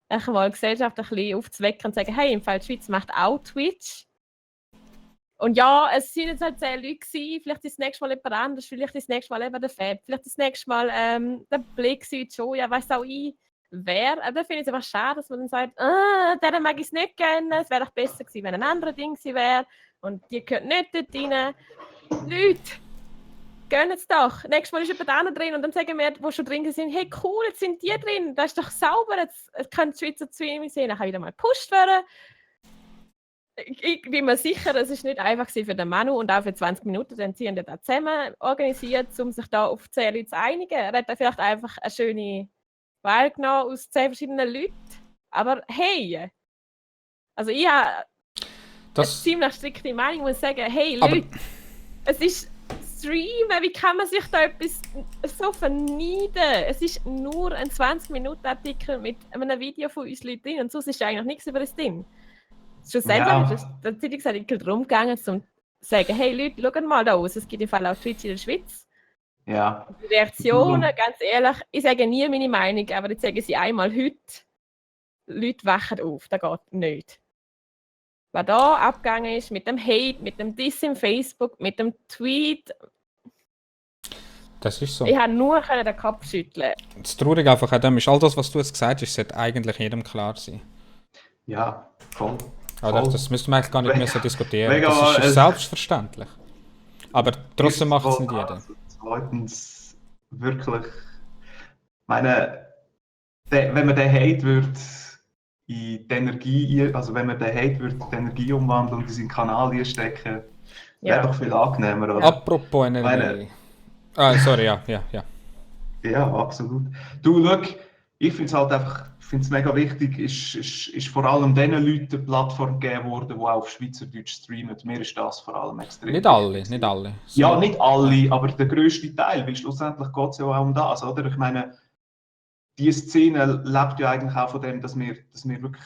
Mal die Gesellschaft ein bisschen aufzuwecken und zu sagen, hey, im Fall die Schweiz macht auch Twitch. Und ja, es sind jetzt halt 10 Leute gewesen, vielleicht ist das nächste Mal jemand anders, vielleicht ist das nächste Mal eben der Fab, vielleicht ist das nächste Mal der Blick schon, ja, weiss auch ich, wer. Aber da finde ich es einfach schade, dass man dann sagt, den mag ich es nicht gönnen, es wäre doch besser gewesen, wenn ein anderes Ding gewesen wäre und die gehört nicht dort rein. Leute, gönnt es doch. Nächstes Mal ist jemand anderes drin und dann sagen wir, die schon drin sind, hey cool, jetzt sind die drin, das ist doch sauber, jetzt können die Schweizer Streaming sehen, dann kann wieder mal gepusht werden. Ich bin mir sicher, es ist nicht einfach für den Manu und auch für 20 Minuten, dann sie haben da zusammen organisiert, um sich da auf 10 Leute zu einigen. Er hat da vielleicht einfach eine schöne genommen aus 10 verschiedenen Leuten. Aber hey! Also ich habe eine Das, ziemlich strikte Meinung, muss sagen, hey aber- Leute, es ist Streamen, wie kann man sich da etwas so verneiden? Es ist nur ein 20-Minuten-Artikel mit einem Video von uns Leuten drin und sonst ist eigentlich nichts über das Ding. Schlussendlich ist der Zeitungsartikel darum gegangen, um zu sagen, hey Leute, schaut mal da aus, es gibt im Fall auch Twitch in der Schweiz. Ja. Die Reaktionen, ganz ehrlich, ich sage nie meine Meinung, aber jetzt sagen sie einmal heute, Leute wachen auf, das geht nicht. Was da abgegangen ist mit dem Hate, mit dem Diss im Facebook, mit dem Tweet, das ist so. ich habe nur den Kopf schütteln. Das Traurige einfach an dem ist, all das, was du jetzt gesagt hast, sollte eigentlich jedem klar sein. Ja, voll. Oder? Voll. Das müsste man eigentlich gar nicht müssen diskutieren. Mega, Das ist es- selbstverständlich. Aber trotzdem macht es nicht jeder. Also, zweitens, wirklich, ich meine, wenn man den Hate würde in die Energie, also wenn man den Hate würde in die Energie umwandeln und in seinen Kanal einstecken, wäre doch viel angenehmer, oder? Apropos Energie. Meine- Sorry, ja. Ja, absolut. Du, schau, ich finde es halt einfach, ich finde es mega wichtig, ist vor allem den Leuten eine Plattform gegeben worden, die auch auf Schweizerdeutsch streamen. Mir ist das vor allem extrem Nicht alle, wichtig. nicht alle. Ja, nicht alle, aber der grösste Teil, weil schlussendlich geht es ja auch um das, oder? Ich meine, die Szene lebt ja eigentlich auch von dem, dass wir wirklich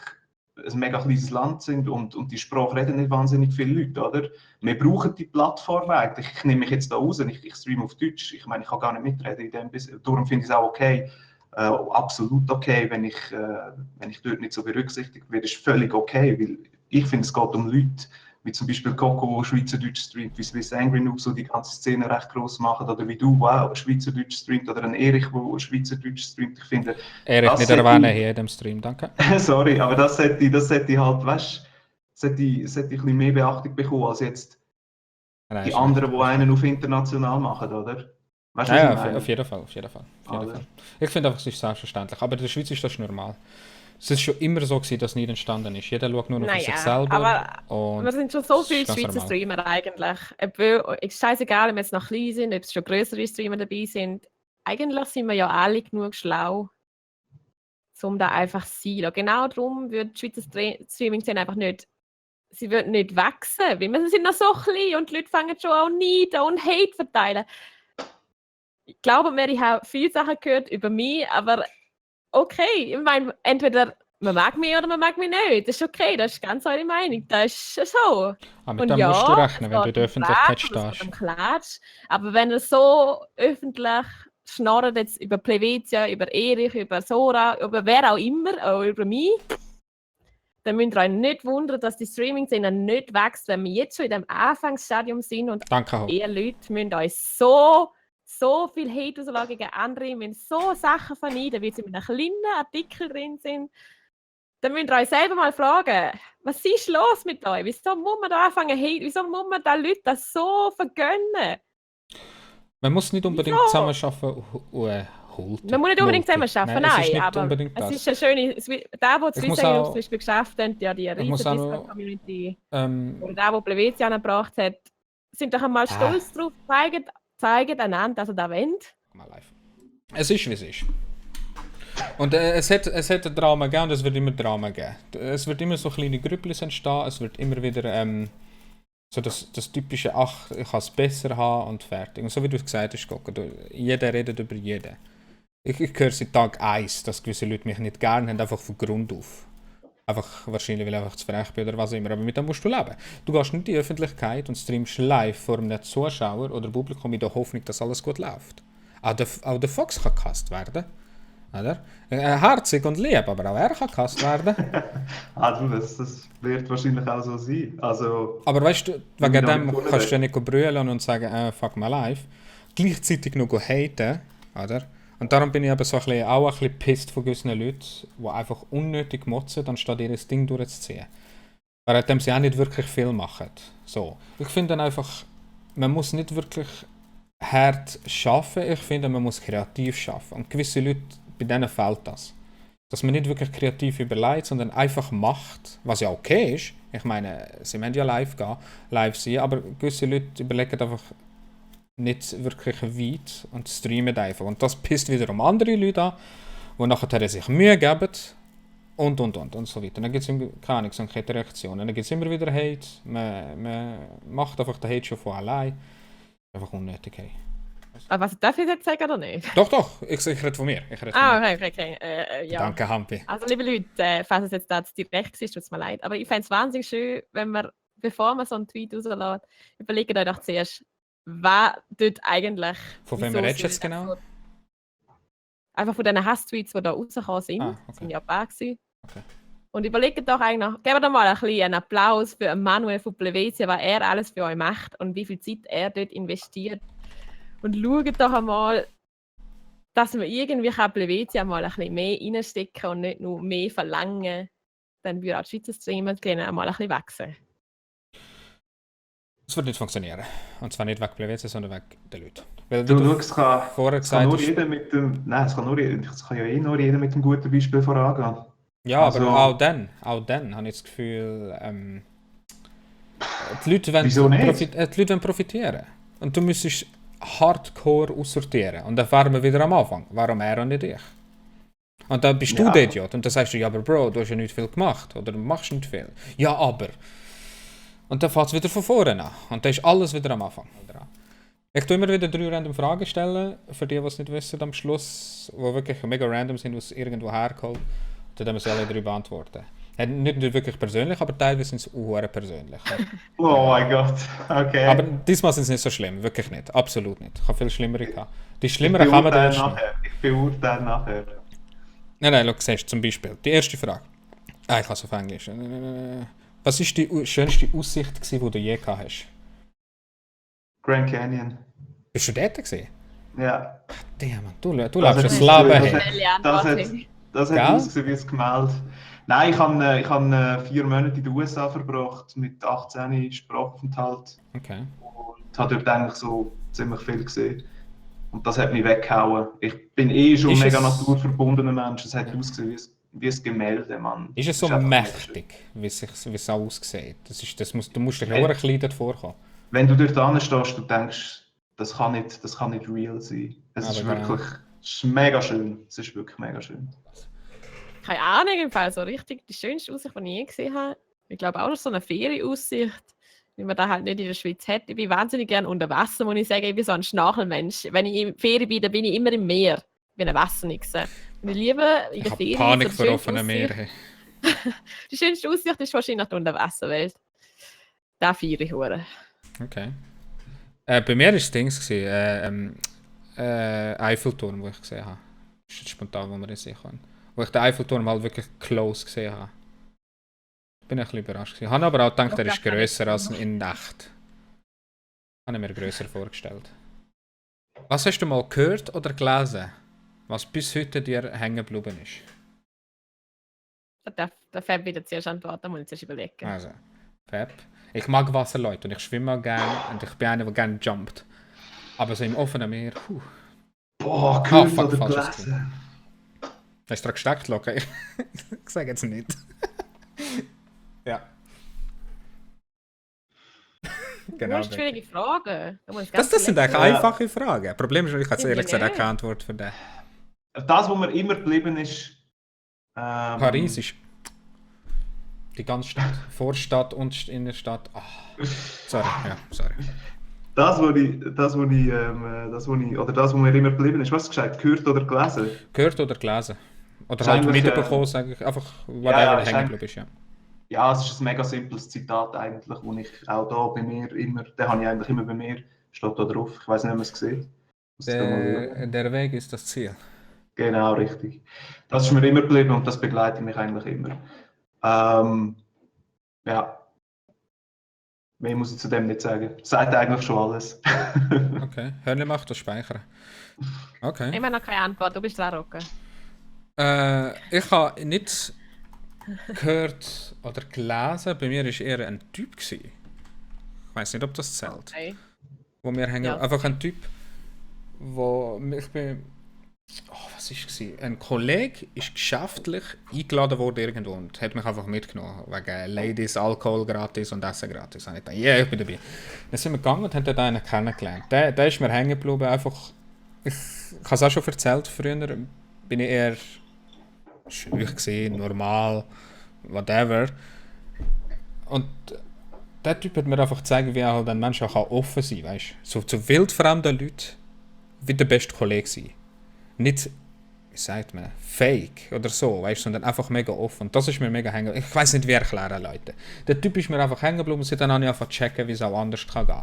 ein mega kleines Land sind und die Sprache reden nicht wahnsinnig viele Leute, oder? Wir brauchen die Plattform eigentlich. Ich nehme mich jetzt da raus, ich streame auf Deutsch. Ich meine, ich kann gar nicht mitreden in dem. Darum finde ich es auch okay, absolut okay, wenn ich dort nicht so berücksichtigt werde. Ist völlig okay, weil ich finde, es geht um Leute, wie zum Beispiel Coco, der Schweizerdeutsch streamt, wie Swiss Angry Noob so die ganze Szene recht gross machen, oder wie du, wow, Schweizerdeutsch streamt, oder ein Erich, der Schweizerdeutsch streamt. Ich finde, Erich das nicht sollte erwähnen hier in dem Stream, danke. sorry, aber das sollte halt, weißt du, sollte ein bisschen mehr Beachtung bekommen, als jetzt Nein, die ist anderen, nicht. die einen auf international machen, oder? Weißt du, Ja, was ja, ich meine? auf jeden Fall. Oder? Ich finde einfach, es ist selbstverständlich. Aber in der Schweiz ist das normal. Es ist schon immer so gewesen, dass nie entstanden ist. Jeder schaut nur noch für sich selber. Aber Und wir sind schon so das viele ist ganz Schweizer normal. Streamer eigentlich. Obwohl, es ist scheißegal, ob wir jetzt noch klein sind, ob es schon größere Streamer dabei sind. Eigentlich sind wir ja alle genug schlau, um da einfach zu sein. Genau darum wird die Schweizer Streaming-Szene einfach nicht, sie wird nicht wachsen, weil wir sind noch so klein und die Leute fangen schon an neiden und Hate verteilen. Ich glaube mir, ich habe viele Sachen gehört über mich, aber okay, ich meine, entweder man mag mich oder man mag mich nicht. Das ist okay, das ist ganz eure Meinung. Das ist so. Aber mit dem musst du rechnen, wenn du in der Öffentlichkeit stehst. Klatsch, aber wenn ihr so öffentlich schnarrt jetzt über Plevetia, über Erich, über Sora, über wer auch immer, auch über mich, dann müsst ihr euch nicht wundern, dass die Streaming-Szene nicht wächst, wenn wir jetzt schon in dem Anfangsstadium sind und Danke auch. ihr Leute müsst euch so viel Hate rauslassen gegen andere, müssen so Sachen verneiden, wie sie in einem kleinen Artikel drin sind. Dann müsst ihr euch selber mal fragen, was ist los mit euch? Wieso muss man da anfangen hate? Wieso muss man den Leuten das so vergönnen? Man muss nicht unbedingt zusammenarbeiten. Man muss nicht unbedingt zusammenarbeiten, es ist nein, nicht aber unbedingt es das. ist eine schöne, der, der Ich muss Swiss auch- zum Beispiel geschafft hat, ja die riesige muss auch noch- Discord-Community, Ähm, oder der, der Plevetia angebracht hat, sind doch einmal stolz drauf, zeigen einander, dass er da wendet. mal live. Es ist, wie es ist. Und es hat ein Drama gegeben und es wird immer Drama geben. Es wird immer so kleine Grüppchen entstehen, es wird immer wieder so das typische, ach, ich kann es besser haben und fertig. Und so wie du es gesagt hast, Coco, jeder redet über jeden. Ich höre seit Tag 1, dass gewisse Leute mich nicht gerne haben, einfach von Grund auf. Einfach wahrscheinlich, weil ich einfach zu frech bin oder was auch immer. Aber mit dem musst du leben. Du gehst nicht in die Öffentlichkeit und streamst live vor einem Zuschauer oder Publikum in der Hoffnung, dass alles gut läuft. Auch der Fox kann gehasst werden. Oder? Herzig und lieb, aber auch er kann gehasst werden. Das wird wahrscheinlich auch so sein. Also, Aber weißt du, wegen Damit dem ohne kannst du ja nicht brüllen und sagen, fuck my life. Gleichzeitig noch haten, oder? Und darum bin ich aber so auch ein bisschen pisst von gewissen Leuten, die einfach unnötig motzen, anstatt ihr Ding durchzuziehen. Währenddem sie auch nicht wirklich viel machen. So. Ich finde dann einfach, man muss nicht wirklich hart arbeiten, ich finde, man muss kreativ arbeiten. Und gewisse Leute, bei denen fehlt das. Dass man nicht wirklich kreativ überlegt, sondern einfach macht, was ja okay ist. Ich meine, sie müssen ja live sein, aber gewisse Leute überlegen einfach nicht wirklich weit und streamen einfach. Und das pisst wiederum andere Leute an. wo nachher sich Mühe geben und so weiter. Dann gibt es keine Ahnung, so eine Reaktion. Dann gibt es immer wieder Hate. Man macht einfach den Hate schon von allein. Einfach unnötig. Hey. Aber was darf ich jetzt sagen oder nicht? Doch, ich rede von mir. Okay. Ja. Danke, Hampi. Also liebe Leute, falls es jetzt da zu direkt ist, tut es mir leid. Aber ich fände es wahnsinnig schön, wenn man, bevor man so einen Tweet rauslässt, überlegt euch doch zuerst, wer dort eigentlich... Von wem redest du jetzt genau? Einfach von diesen Hass-Tweets, die da rausgekommen sind. Okay. Das sind ja ein paar gewesen. Okay. Und überlegt doch eigentlich, gebt doch mal ein bisschen einen Applaus für Manuel von Plevetia, was er alles für euch macht und wie viel Zeit er dort investiert. Und schaut doch einmal, dass man irgendwie Plevetia mal ein bisschen mehr reinstecken und nicht nur mehr verlangen. Dann würde auch die Schweizer Streamer mal ein bisschen wachsen. Das wird nicht funktionieren. Und zwar nicht wegen Plevetia, sondern wegen der Leute. Weil, Du schau, vorher es kann nur gesagt hast, jeder mit dem... Nein, es kann ja eh nur jeder mit dem guten Beispiel vorangehen. ja, Also- aber auch dann habe ich das Gefühl, die Leute Wieso nicht? die Leute wollen profitieren. Und du müsstest hardcore aussortieren. Und dann fahren wir wieder am Anfang. Warum er und nicht ich? Und dann bist du Ja. der Idiot. Und dann sagst du, ja, aber Bro, du hast ja nicht viel gemacht. Oder du machst nicht viel. Ja, aber. Und dann fängt es wieder von vorne an. Und dann ist alles wieder am Anfang. Ich tue immer wieder 3 random Fragen stellen, für die es nicht wissen am Schluss, die wirklich mega random sind, aus irgendwo hergeholt. Dann müssen wir sie alle 3 beantworten. Nicht wirklich persönlich, aber teilweise sind sie auch persönlich. Oh mein Gott, okay. Aber diesmal sind sie nicht so schlimm, wirklich nicht. Absolut nicht. Ich habe viel schlimmere gehabt. Die ich schlimmeren kann man dann beurteile nachher. Nein, schau, siehst du, zum Beispiel. Die erste Frage. Ich kann es auf Englisch. Was war die schönste Aussicht, die du je gehabt hast? Grand Canyon. Bist du dort gewesen? Ja. Damn, du lebst Das ein hat- Leben. das Hey. hat- Schnelle Das Antwort. hat, das hat Gell? ausgesehen wie ein Gemälde. Nein, ich habe 4 Monate in den USA verbracht, mit 18 Sprachaufenthalt. Okay. Und habe dort eigentlich so ziemlich viel gesehen. Und das hat mich weggehauen. Ich bin eh schon ein Ist mega es- naturverbundener Mensch. Es hat ausgesehen wie ein Gemälde, Mann. Ist es so Das einfach mächtig, wie es auch aussieht? Du musst dich nur ein bisschen dort vorkommen. Wenn du dort stehst, du denkst, das kann nicht real sein. Es ist Aber wirklich es ist mega schön. Es ist wirklich mega schön. Keine Ahnung, im Fall so richtig die schönste Aussicht, die ich je gesehen habe. Ich glaube auch, das ist so eine Ferienaussicht, wie man da halt nicht in der Schweiz hat. Ich bin wahnsinnig gerne unter Wasser, muss ich sagen. Ich bin so ein Schnarchelmensch. Wenn ich in Ferien bin, dann bin ich immer im Meer. Ich bin eine Wassernixe. Und ich liebe in Ich der habe Ferien... Panik so vor die schönste offenen Aussicht- Meeren. Die schönste Aussicht ist wahrscheinlich die Unterwasserwelt. Da feiere ich hure. Okay. Bei mir war es Dings, Eiffelturm, den ich gesehen habe. Das ist jetzt spontan, wo wir das sehen können. Wo ich den Eiffelturm halt wirklich close gesehen habe. Bin ich ein bisschen überrascht gewesen. Ich habe aber auch gedacht, er ist grösser als in Nacht. Habe ich mir grösser vorgestellt. Was hast du mal gehört oder gelesen, was bis heute dir hängen geblieben ist? Da fällt wieder zuerst antworten, muss ich zuerst überlegen. Also, Fab. Ich mag Wasser, Leute, und ich schwimme auch gerne und ich bin einer, der gerne jumpt. Aber so im offenen Meer, Boah, gehört fuck, oder falsches gelesen. Hast du dran gesteckt, locker? Ich sage jetzt nicht. Ja. Du hast schwierige Fragen. Da muss ich Das ganz sind eigentlich Ja. einfache Fragen. Problem ist, ich habe ehrlich gesagt auch nicht. keine Antwort für den. Das, was mir immer geblieben ist. Paris ist die ganze Stadt. Vorstadt und Innenstadt. Ah, sorry, ja, sorry. Das, was mir immer geblieben ist. Was hast du gesagt? Gehört oder gelesen? Gehört oder gelesen? Oder Ist halt eigentlich, mitbekommen, sage ich. Einfach, ja, whatever ist hängen eigentlich- geblieben ist, ja. Ja, es ist ein mega simples Zitat eigentlich, wo ich auch da bei mir immer, den habe ich eigentlich immer bei mir, steht da drauf, ich weiß nicht, ob man es sieht. Muss ich da mal schauen. Der Weg ist das Ziel. Genau, richtig. Das ist mir immer geblieben und das begleitet mich eigentlich immer. Ja. Mehr muss ich zu dem nicht sagen. Das sagt eigentlich schon alles. Okay, Hörnli macht das Speichern. Okay. Immer noch keine Antwort, du bist dran, Rocke. Ich habe nicht gehört oder gelesen, bei mir war eher ein Typ. Ich weiß nicht, ob das zählt. Okay. Wo wir hängen. Ja. Einfach ein Typ, wo ich bin. Oh, was war es? Ein Kollege ist geschäftlich eingeladen worden irgendwo und hat mich einfach mitgenommen. Wegen Ladies, Alkohol gratis und Essen gratis. Und ich dachte, ja, ich bin dabei. Dann sind wir gegangen und haben dort einen kennengelernt. Der ist mir hängen geblieben. Einfach, ich habe es auch schon erzählt, früher bin ich eher schwierig gewesen, normal, whatever. Und der Typ hat mir einfach gezeigt, wie halt ein Mensch auch offen sein kann, weißt du? So zu wildfremden Leuten wie der beste Kollege sein. Nicht, wie sagt man, fake oder so, weißt du, sondern einfach mega offen. Und das ist mir mega hängen. Ich weiß nicht, wie erklären, Leute. Der Typ ist mir einfach hängen geblieben und dann habe ich einfach checken, wie es auch anders kann gehen.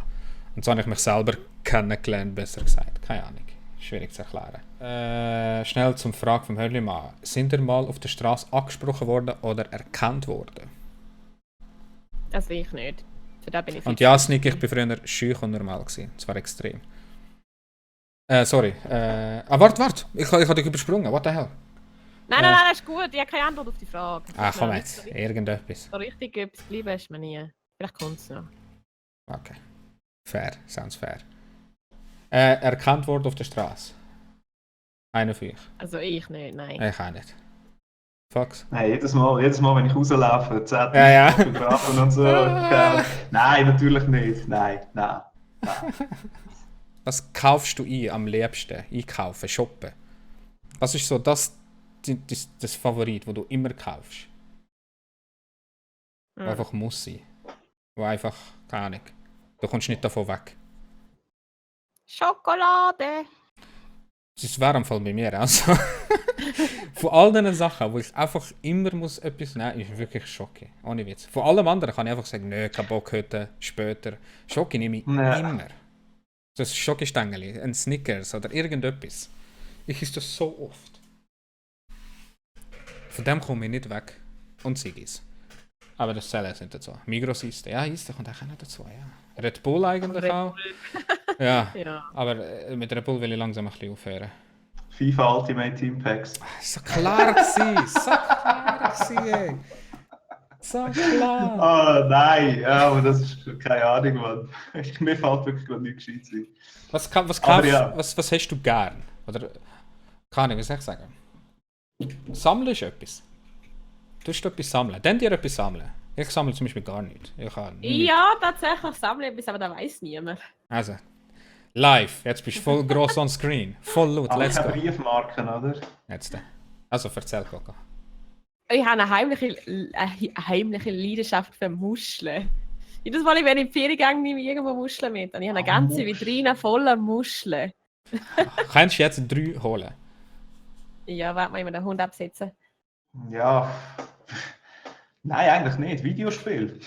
Und so habe ich mich selber kennengelernt, besser gesagt. Keine Ahnung. Schwierig zu erklären. Schnell zum Frage vom Hörlimann. Sind ihr mal auf der Straße angesprochen worden oder erkannt worden? Das will ich nicht. Für das bin ich Und ja, Sneak, ich bin früher schüch und normal gewesen. Das war extrem. Sorry. Warte. Ich habe dich übersprungen. What the hell? Nein, das ist gut. Ich habe keine Antwort auf die Frage. Komm jetzt. Irgendetwas. So richtig etwas geblieben ist mir nie. Vielleicht kommt es noch. Okay. Fair. Sounds fair. Erkannt worden auf der Straße? Einer für euch? Also ich nicht, nein. Ich auch nicht. Fox? Nein, jedes Mal, wenn ich rauslaufe, 10 Ja. Fotografen und so. Nein, natürlich nicht. Nein. Was kaufst du am liebsten? Einkaufen, shoppen? Was ist so das Favorit, das du immer kaufst? Wo einfach muss sein. Wo einfach, keine Ahnung. Du kommst nicht davon weg. Schokolade! Das wäre am Fall bei mir. Also. Von all diesen Sachen, wo ich einfach immer muss etwas nehmen, ist wirklich Schoki. Ohne Witz. Von allem anderen kann ich einfach sagen, nö, kein Bock heute, später. Schoki nehme ich immer. Das Schokistängeli, ein Snickers oder irgendetwas. Ich esse das so oft. Von dem komme ich nicht weg. Und Sigis. Aber das zählt jetzt nicht dazu. Migros isst. Ja, isst, kommt auch nicht dazu. Ja. Red Bull eigentlich Red auch. Bull. Ja. Ja. Aber mit Red Bull will ich langsam ein bisschen aufhören. FIFA Ultimate Team Packs. So klar gewesen. Ey. So klar. Nein, aber das ist keine Ahnung, Mann. Mir fällt wirklich gerade nichts Gescheites ein. Was hast du gern? Oder kann ich, was soll ich sagen? Sammeln ist etwas. Du hast etwas sammeln. Dann dir etwas sammeln. Ich sammle zum Beispiel gar nicht. Ja, tatsächlich sammle ich etwas, aber das weiß niemand. Also, live. Jetzt bist du voll gross on screen. Voll laut. Aber ich Let's habe go. Briefmarken, oder? Jetzt. Also, erzähl, Coco. Ich habe eine heimliche Leidenschaft für Muscheln. Jedes Mal, wenn ich in die Ferien gehe, nehme ich irgendwo Muscheln mit. Und ich habe eine ganze Vitrine voller Muscheln. Kannst du jetzt 3 holen? Ja, warte mal, ich muss den Hund absetzen. Ja. Nein, eigentlich nicht. Videospiel.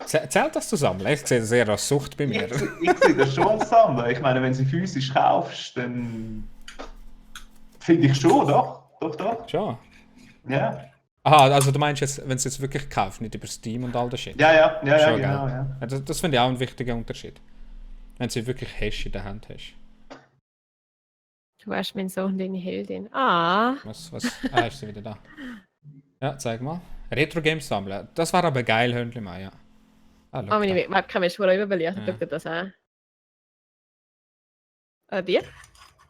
Zählt das zusammen? Ich sehe das eher als Sucht bei mir. Ich sehe das schon zusammen. Ich meine, wenn du sie physisch kaufst, dann finde ich schon, doch. Schon. Ja. Aha, also du meinst jetzt, wenn du es jetzt wirklich kaufst, nicht über Steam und all das Shit? Ja, Schon, genau. gell? Ja. Ja, das finde ich auch ein wichtiger Unterschied. Wenn du sie wirklich hast, in der Hand hast. Du hast meinen Sohn, deine Heldin. Ah. Was? Ist sie wieder da? Ja, zeig mal. Retro-Games sammeln. Das war aber geil, Hörnli-Mann, ja. Oh, meine Webcam ist schon überbelichtet. Ja. Guck dir das an. Dir?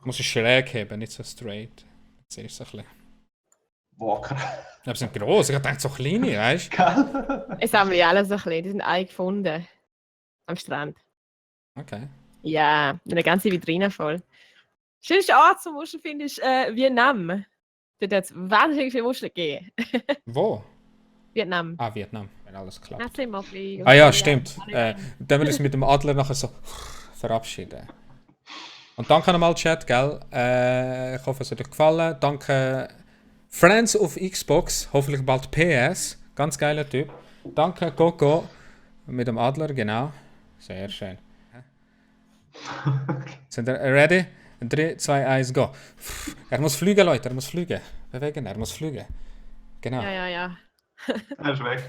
Muss ich schräg haben, nicht so straight. Jetzt siehst du es ein bisschen. Boah, krass. Aber sie sind gross, ich dachte so kleine, weißt du? Gell? Ich sammle alle so ein bisschen. Die sind alle gefunden. Am Strand. Okay. Ja, eine ganze Vitrine voll. Schönste Ort zum Muscheln finde ich Vietnam. Dort hat es wahnsinnig viele Muscheln gegeben. Wo? Vietnam. Ah, Vietnam, wenn alles klappt. Ah Ja, stimmt. Dann wir uns mit dem Adler nachher so verabschieden. Und danke nochmal, Chat, gell? Ich hoffe, es hat euch gefallen. Danke Friends of Xbox, hoffentlich bald PS. Ganz geiler Typ. Danke Coco mit dem Adler, genau. Sehr schön. Sind ihr ready? 3, 2, 1, go. Er muss fliegen, Leute, er muss fliegen. Bewegen, er muss fliegen. Genau. Ja. Er ist weg.